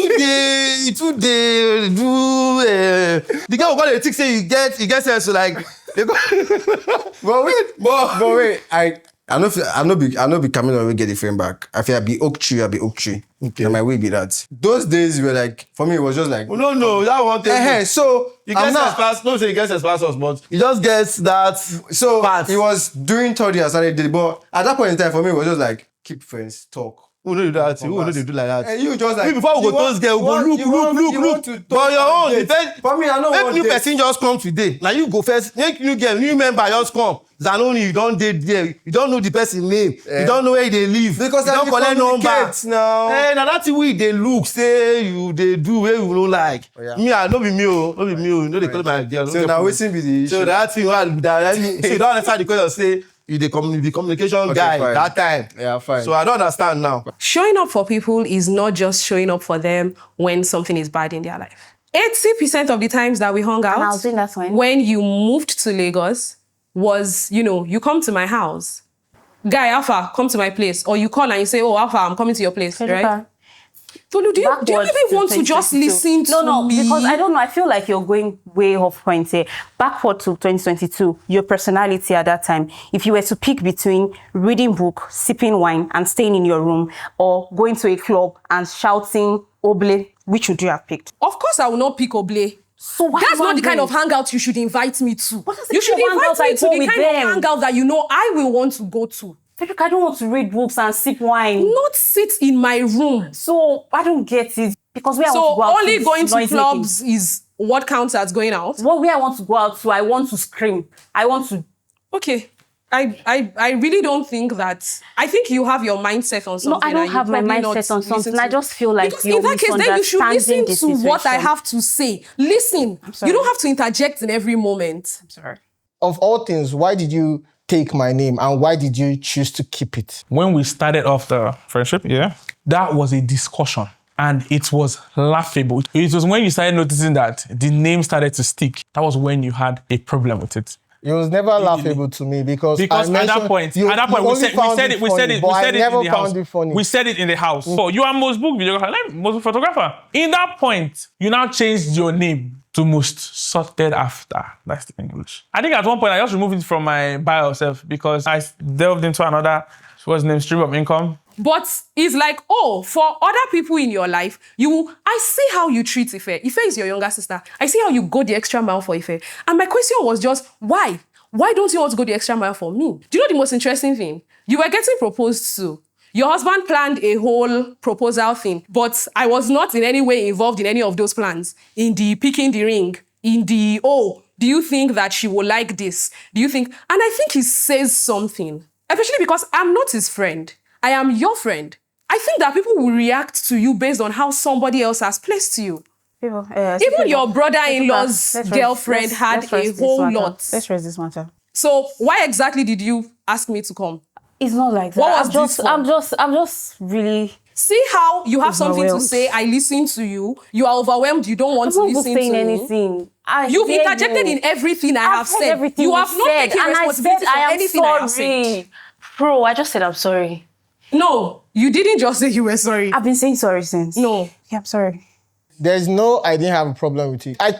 too they do. The girl got the tick say he gets her so like. but wait, I know be coming on and get the frame back. I feel I be oak tree. Okay. And my way be that. Those days were like, for me, it was just like. Oh, no, that one thing. So you get as no say you get as fast as but you just get that. So part. It was during third year I started dating, but at that point in time for me it was just like keep friends, talk. Who know do that? Who know they do like that? And you just like before we go toast girl, we go look. But your own depend. For me, I know if new person just come today. Now you go first. Make new girl, new member just come. Zanoni, you don't date there. You don't know the person name. You don't know where they live. Because you don't collect number now. Now that's the way they look. Say you they do where you don't like. Me, I no be me. No be me. You know they call my girl. So now waiting be the issue. So that thing that so you don't understand the question. Say. You the communication guy fine. That time. Yeah, fine. So I don't understand now. Showing up for people is not just showing up for them when something is bad in their life. 80% of the times that we hung out, and I was doing that when you moved to Lagos, was, you come to my house. Guy, Alpha, come to my place. Or you call and you say, oh, Alpha, I'm coming to your place, right? Tolu, do you even want to just listen to me? No, because I don't know. I feel like you're going way off point here. Backward to 2022, your personality at that time, if you were to pick between reading book, sipping wine, and staying in your room, or going to a club and shouting Oble, which would you have picked? Of course, I will not pick Oble. So that's not the kind of hangout you should invite me to. You should invite me to the kind of hangout that I will want to go to. I don't want to read books and sip wine. Not sit in my room. So I don't get it. Because where I want to go out only going to clubs is what counts as going out? Where I want to go out to, I want to scream. I want to... Okay. I really don't think that... I think you have your mindset on something. No, I don't have my mindset on something. I just feel like because in that case, then you should listen to what I have to say. Listen. You don't have to interject in every moment. I'm sorry. Of all things, why did you take my name and why did you choose to keep it? When we started off the friendship, that was a discussion and it was laughable. It was when you started noticing that the name started to stick. That was when you had a problem with it. It was never laughable to me because at that point, we said it in the house. So you are most book videographer, most photographer. In that point, you now changed your name to most sorted after. That's the English. I think at one point I just removed it from my bio self because I delved into another, what's the name, stream of income. But it's like, for other people in your life, I see how you treat Ife. Ife is your younger sister. I see how you go the extra mile for Ife. And my question was just, why? Why don't you want to go the extra mile for me? Do you know the most interesting thing? You were getting proposed to. Your husband planned a whole proposal thing, but I was not in any way involved in any of those plans. In the picking the ring, in the, do you think that she will like this? Do you think? And I think he says something, especially because I'm not his friend. I am your friend. I think that people will react to you based on how somebody else has placed you. Even your brother-in-law's girlfriend had a whole lot. Let's raise this matter. So why exactly did you ask me to come? It's not like that. What was I'm just really See how you have something to Overwhelmed. say, I listen to you. You are overwhelmed, you don't want to I'm not listen saying to me. anything. You've interjected in everything I have I've said said. everything You have not said, taken and I responsibility said for I am anything I have sorry. said. Bro, I just said I'm sorry. No, you didn't just say you were sorry. I've been saying sorry since. No. Yeah, I'm sorry. There's no, I didn't have a problem with it. I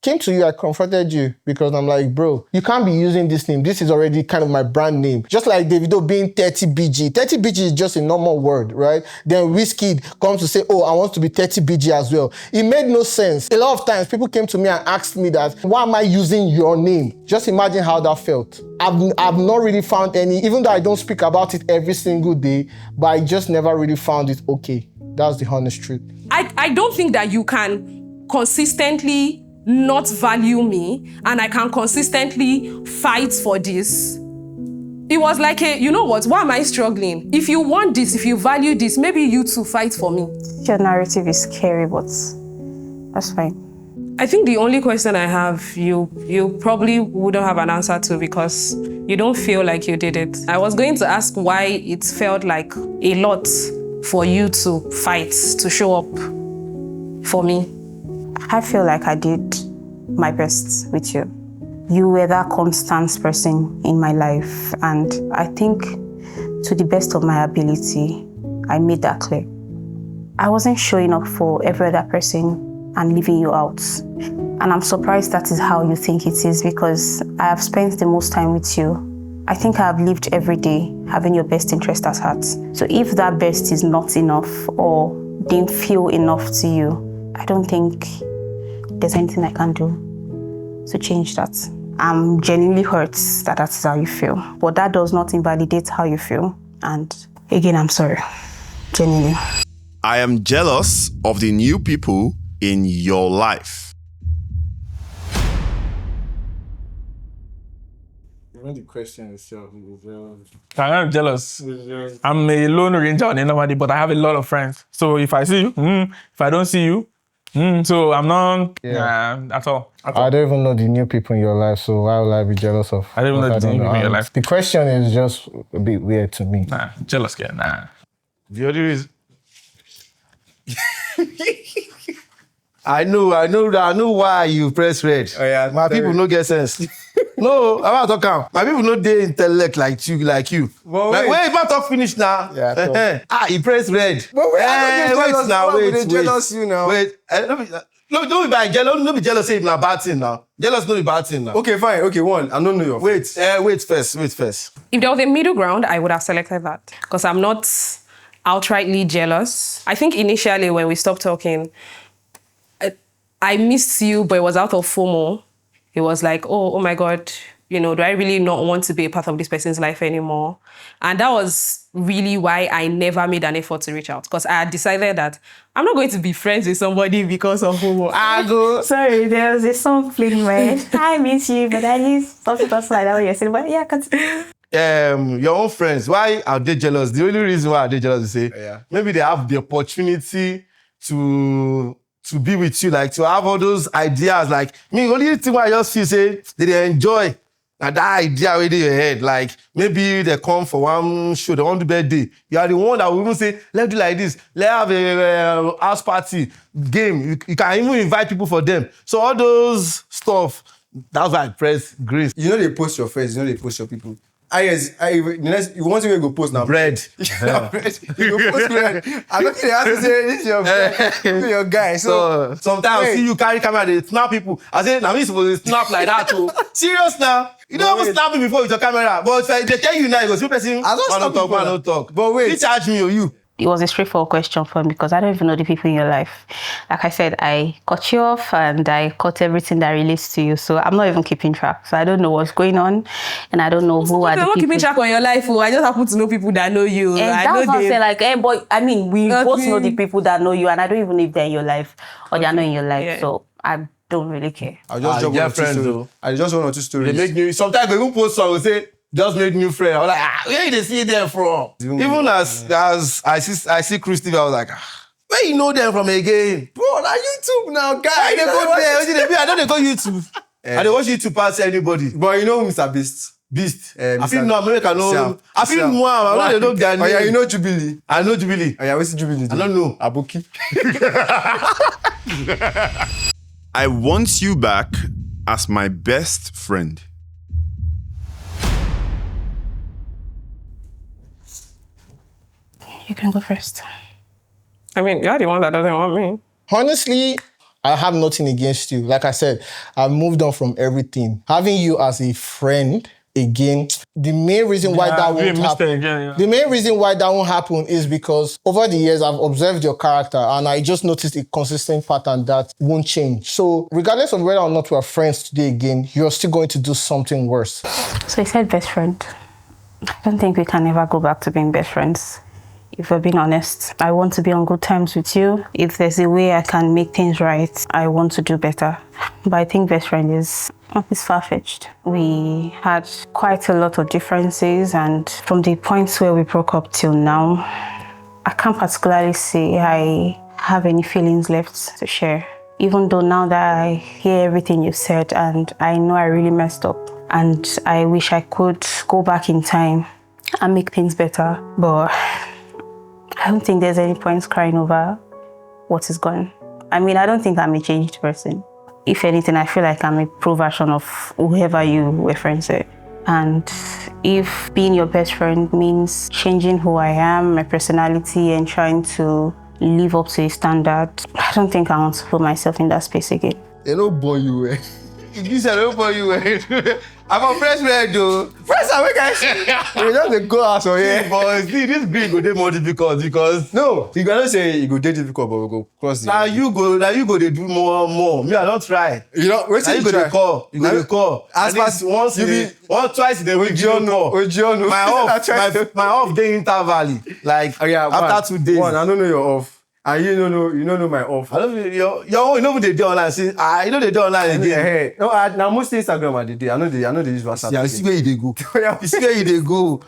came to you, I confronted you because I'm like, bro, you can't be using this name. This is already kind of my brand name. Just like Davido being 30BG. 30BG is just a normal word, right? Then Wizkid comes to say, oh, I want to be 30BG as well. It made no sense. A lot of times people came to me and asked me that, why am I using your name? Just imagine how that felt. I've not really found any, even though I don't speak about it every single day, but I just never really found it okay. That's the honest truth. I don't think that you can consistently not value me and I can consistently fight for this. It was like, you know what, why am I struggling? If you want this, if you value this, maybe you too fight for me. Your narrative is scary, but that's fine. I think the only question I have, you probably wouldn't have an answer to because you don't feel like you did it. I was going to ask why it felt like a lot for you to fight, to show up for me. I feel like I did my best with you. You were that constant person in my life, and I think to the best of my ability, I made that clear. I wasn't showing up for every other person and leaving you out. And I'm surprised that is how you think it is because I have spent the most time with you. I think I have lived every day having your best interest at heart. So if that best is not enough or didn't feel enough to you, I don't think there's anything I can do to change that. I'm genuinely hurt that that's how you feel, but that does not invalidate how you feel. And again, I'm sorry, genuinely. I am jealous of the new people in your life. Even the question itself is I'm jealous. I'm a lone ranger on nobody, but I have a lot of friends. So if I see you, if I don't see you, so I'm not at all. I don't even know the new people in your life, so why would I be jealous of? I don't even know the new people in your life. The question is just a bit weird to me. Nah, jealous girl, nah. The other is, I know why you press red. Oh, yeah, My people no get sense. No, I'm not talking. My people no dey intellect like you. But Like, wait. wait, if I talk finish now. Yeah, He press red. But wait, I don't get jealous. now, Why would wait. they jealous you now? Wait, don't be jealous. Don't be jealous. Say it's not bad thing now. Jealous no be bad thing now. Okay, fine. Okay, one. I don't know your Wait first. If there was a middle ground, I would have selected that because I'm not outrightly jealous. I think initially when we stopped talking, I missed you, but it was out of FOMO. It was like, oh my God, do I really not want to be a part of this person's life anymore? And that was really why I never made an effort to reach out because I had decided that I'm not going to be friends with somebody because of FOMO. Sorry, there was a song playing in my head. I miss you, but I need something else like that when you're saying, but yeah, continue. Your own friends, why are they jealous? The only reason why are they jealous is maybe they have the opportunity to be with you, like to have all those ideas. Like me, only thing why I just feel say they enjoy that idea already in your head. Like maybe they come for one show, they want to birthday. You are the one that will even say, let's do like this. Let's have a house party game. You can even invite people for them. So all those stuff, that's why I press grace. You know they post your friends, you know they post your people. You want to go post now? Bread. Bread. You go post bread. I don't think they have to say this is your friend, your guy. So sometimes I see you carry camera, they snap people. I say, now we supposed to snap like that too. Serious now? You don't even snap me before with your camera. But if they tell you now, you go, see person, I don't snap man, no talk. But wait. He charge me or you? It was a straightforward question for me because I don't even know the people in your life. Like I said, I cut you off and I cut everything that relates to you. So I'm not even keeping track. So I don't know what's going on and I don't know who are the people. I'm not keeping track on your life. I just happen to know people that know you. And I that's know what I'm saying. Like, boy, I mean, we both know the people that know you and I don't even know if they're in your life or they're not in your life. Yeah. So I don't really care. I just drop one or two friends, stories. though. I just one or two stories. They make new. Sometimes they even post song and say, just made new friend. I was like, where you they see them from? Even as I see Christy, I was like, where you know them from again? Bro, on YouTube now, guys. They go there. I don't they go YouTube. I don't watch YouTube pass anybody. But you know Mr. Beast. Beast. I feel no America no. I feel more. I don't know their name. Oh yeah, you know Jubilee. I know Jubilee. Oh yeah, what's Jubilee? I don't know. Abuki. I want you back as my best friend. You can go first. I mean, you're the one that doesn't want me. Honestly, I have nothing against you. Like I said, I've moved on from everything. Having you as a friend, again, the main reason why that won't happen. The main reason why that won't happen is because over the years I've observed your character and I just noticed a consistent pattern that won't change. So regardless of whether or not we're friends today again, you're still going to do something worse. So you said best friend. I don't think we can ever go back to being best friends. If we're being honest, I want to be on good terms with you. If there's a way I can make things right, I want to do better. But I think best friend is far-fetched. We had quite a lot of differences, and from the points where we broke up till now, I can't particularly say I have any feelings left to share. Even though now that I hear everything you said and I know I really messed up, and I wish I could go back in time and make things better, but I don't think there's any point crying over what is gone. I mean, I don't think I'm a changed person. If anything, I feel like I'm a pro version of whoever you were friends with. And if being your best friend means changing who I am, my personality, and trying to live up to a standard, I don't think I want to put myself in that space again. They don't born you, eh? This I don't born you, eh? I'm a fresh man, though. Fresh, I make we just go out so yeah. But see, this green go dey more difficult because no, you cannot say it go dey difficult, but we go cross the. Now you go they do more. Me, I don't try. You know, wait till you go they call. You go they call. As fast once twice in a week. My off day interval. Like after 2 days. One, I don't know your off. And you don't know my off. I don't know you know they do online. See, you know they do online again. No, now most Instagram are the I know they use WhatsApp. Yeah, you see where you they go. You see where you they go.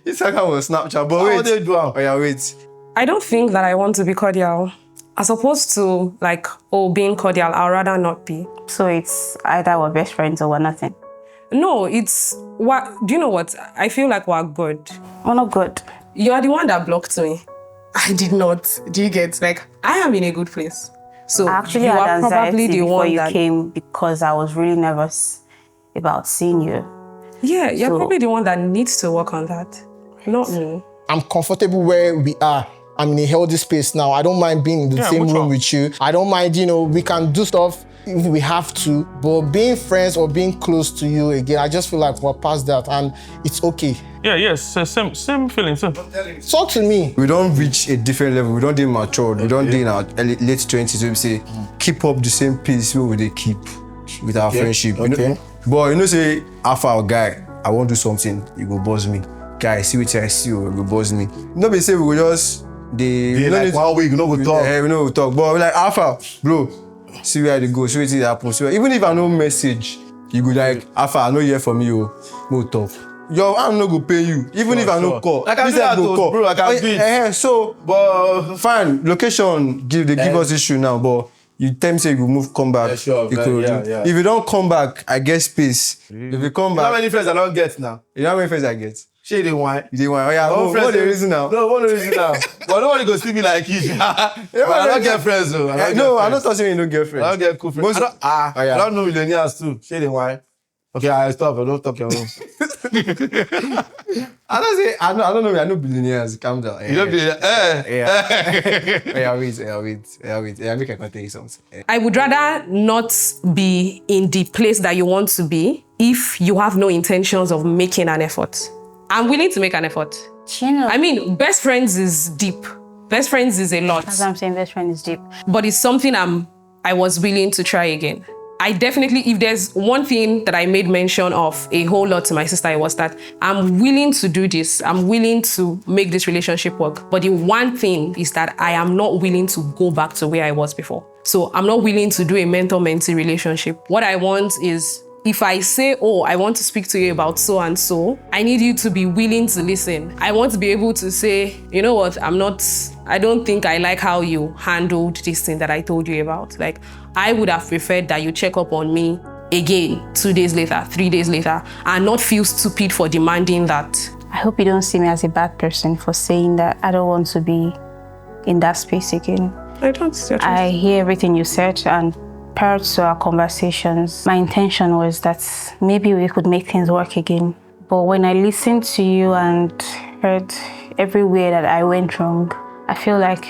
Instagram or Snapchat, but wait. How they do? Oh yeah, wait. I don't think that I want to be cordial. As opposed to being cordial, I'd rather not be. So it's either we're best friends or we're nothing. No, it's what. Do you know what? I feel like we're good. We're not good. You're the one that blocked me. I did not. Do you get? I am in a good place. So actually, you are probably the one you that came because I was really nervous about seeing you. Yeah, you're probably the one that needs to work on that. Not me. I'm comfortable where we are. I'm in a healthy space now. I don't mind being in the same room with you. I don't mind, we can do stuff if we have to, but being friends or being close to you again, I just feel like we're past that and it's okay. Yeah, yes, same feeling, sir. Talk to me. We don't reach a different level. We don't do mature. We don't do in our late 20s. We say, keep up the same pace where they keep with our friendship. Okay. But say, alpha guy, I want to do something, you go buzz me. Guy, see what I see, you go buzz me. No, be say we go just, we like 1 week, we no go talk. Yeah, we no go talk. But we like, alpha, bro, see where they go, see what happens. Even if I no message, you go like, alpha, I no hear from you, no talk. Your hand no go pay you, even if I no call. I can do that, bro. I can do it. So, but fine, location give us issue now, but you tell me say you move, come back. Yeah, sure, yeah. If you don't come back, I get space. If you come back, how many friends I don't get now? You know how many friends I get? She didn't want. You didn't want. Oh yeah, what the reason now? No, what the reason now? But nobody go see me like you. I don't get friends though. No, I'm not talking you don't get friends. I don't get cool friends. I don't know millionaires too. She didn't want. Okay, I stop. I don't talk your own. I don't know. I know billionaires. Calm down. You don't billionaires. Wait. I make I can tell you something. I would rather not be in the place that you want to be if you have no intentions of making an effort. I'm willing to make an effort. I mean, best friends is deep. Best friends is a lot. As I'm saying, best friend is deep. But it's something I was willing to try again. I definitely, if there's one thing that I made mention of a whole lot to my sister, it was that I'm willing to do this. I'm willing to make this relationship work. But the one thing is that I am not willing to go back to where I was before. So I'm not willing to do a mentor-mentee relationship. What I want is, if I say, oh, I want to speak to you about so and so, I need you to be willing to listen. I want to be able to say, you know what, I don't think I like how you handled this thing that I told you about. I would have preferred that you check up on me again 2 days later, 3 days later, and not feel stupid for demanding that. I hope you don't see me as a bad person for saying that I don't want to be in that space again. I don't. I hear everything you said, and prior to our conversations, my intention was that maybe we could make things work again. But when I listened to you and heard everywhere that I went wrong, I feel like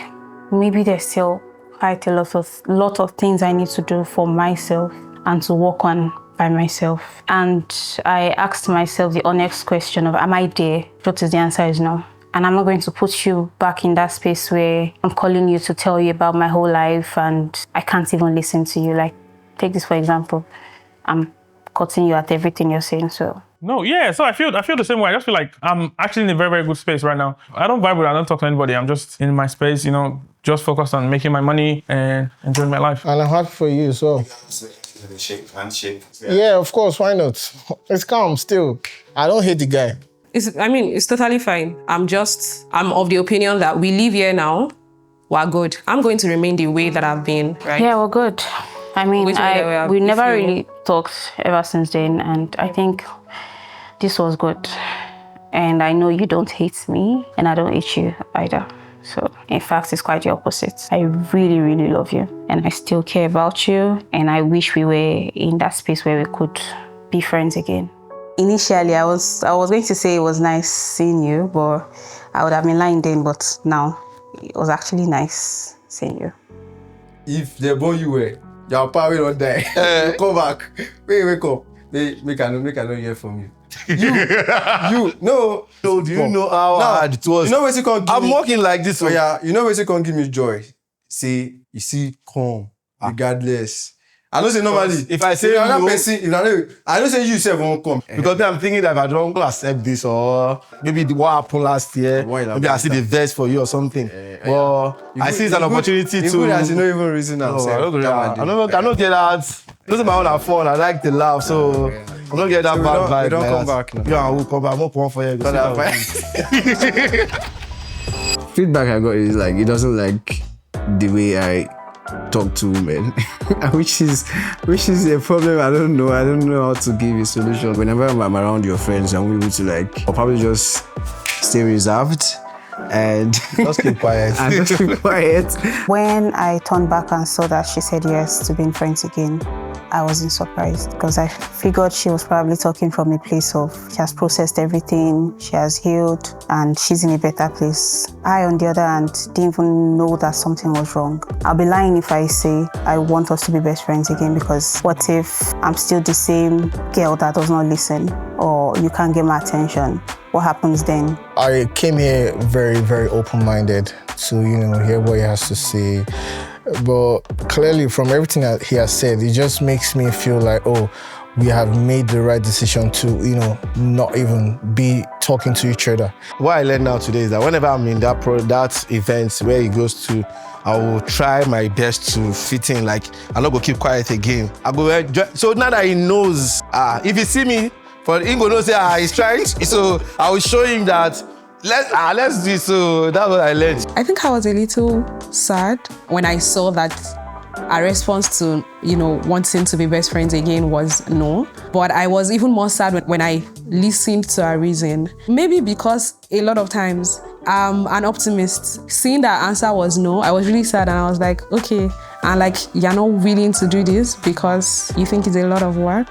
maybe there's still quite a lot of things I need to do for myself and to work on by myself. And I asked myself the honest question of, am I there? Notice the answer is no. And I'm not going to put you back in that space where I'm calling you to tell you about my whole life and I can't even listen to you. Like, take this for example. I'm cutting you at everything you're saying, so. No, yeah, so I feel the same way. I just feel like I'm actually in a very, very good space right now. I don't vibe with it, I don't talk to anybody. I'm just in my space, you know, just focused on making my money and enjoying my life. And I'm happy for you, so. Handshake. Yeah, of course, why not? It's calm still. I don't hate the guy. It's totally fine. I'm of the opinion that we live here now, we're good. I'm going to remain the way that I've been, right? Yeah, we're good. I mean, we never really talked ever since then, and I think this was good. And I know you don't hate me, and I don't hate you either. So, in fact, it's quite the opposite. I really, really love you, and I still care about you, and I wish we were in that space where we could be friends again. Initially, I was going to say it was nice seeing you, but I would have been lying then, but now, it was actually nice seeing you. If they born you were, your power will not die. You come back. Wake up. Make I know hear from you. No. So do you know how hard it was? You know where you can give I'm walking like this. Oh yeah, you know where you can give me joy. See, you see, calm, regardless. I don't say normally. If I say if another no, person, I don't say you yourself won't come. because I'm thinking that if I don't accept this, or maybe what happened last year, maybe I see the verse for you or something. But I see it's an opportunity to. Good as you know even reason now. No, I don't get that. Those are my own fun. I like the laugh, so I don't get that bad vibe. You don't come back now. Yeah, I will come back. I'm not one for you. Feedback I got is like, it doesn't like the way I talk to women, which is a problem. I don't know how to give a solution. Whenever I'm around your friends, I'm able to like, I'll probably just stay reserved and just keep quiet. and just keep quiet. When I turned back and saw that she said yes to being friends again, I wasn't surprised because I figured she was probably talking from a place of she has processed everything, she has healed, and she's in a better place. I, on the other hand, didn't even know that something was wrong. I'll be lying if I say I want us to be best friends again, because what if I'm still the same girl that does not listen, or you can't get my attention? What happens then? I came here very, very open-minded to, hear what he has to say. But clearly, from everything that he has said, it just makes me feel like, oh, we have made the right decision to, not even be talking to each other. What I learned now today is that whenever I'm in that event where he goes to, I will try my best to fit in. Like, I'm not gonna keep quiet again. I go enjoy. So now that he knows, if he see me, for him go know say he's trying. So I will show him that. Let's do it. So that's what I learned. I think I was a little sad when I saw that our response to, wanting to be best friends again was no. But I was even more sad when I listened to her reason. Maybe because a lot of times I'm an optimist. Seeing that answer was no, I was really sad, and I was like, okay. And like, you're not willing to do this because you think it's a lot of work?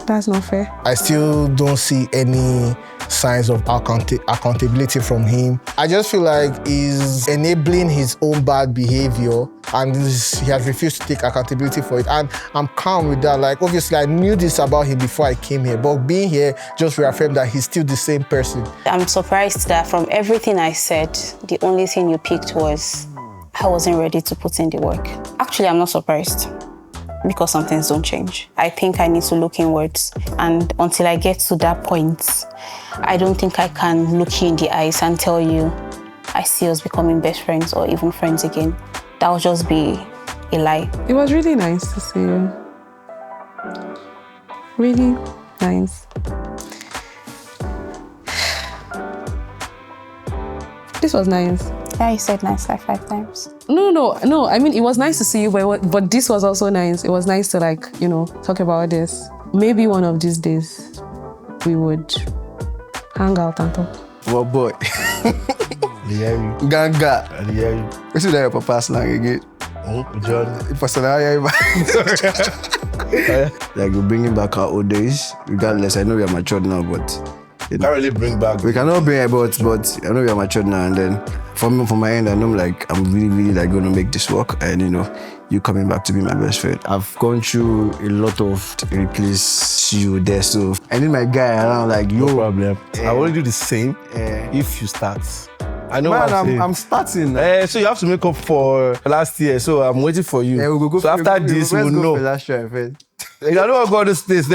That's not fair. I still don't see any signs of accountability from him. I just feel like he's enabling his own bad behavior, and he has refused to take accountability for it. And I'm calm with that. Like, obviously, I knew this about him before I came here, but being here just reaffirmed that he's still the same person. I'm surprised that from everything I said, the only thing you picked was I wasn't ready to put in the work. Actually, I'm not surprised, because some things don't change. I think I need to look inwards, and until I get to that point, I don't think I can look you in the eyes and tell you I see us becoming best friends or even friends again. That would just be a lie. It was really nice to see you. Really nice. This was nice. Yeah, you said nice like 5 times. No. I mean, it was nice to see you, but this was also nice. It was nice to talk about this. Maybe one of these days we would hang out and talk. Well, boy. Ganga. This is your papa slang again. John. Like we're bringing back our old days. Regardless, I know we are matured now, but Can't really bring back. we cannot bring it, but I know we are matured now. And then from my end, I know I'm really going to make this work. And you coming back to be my best friend. I've gone through a lot of replace you there, so I need my guy around like you. No problem. I will do the same if you start. I know what I'm starting. So you have to make up for last year. So I'm waiting for you. We'll go so after this, we'll know. Last year, I don't want to go to this.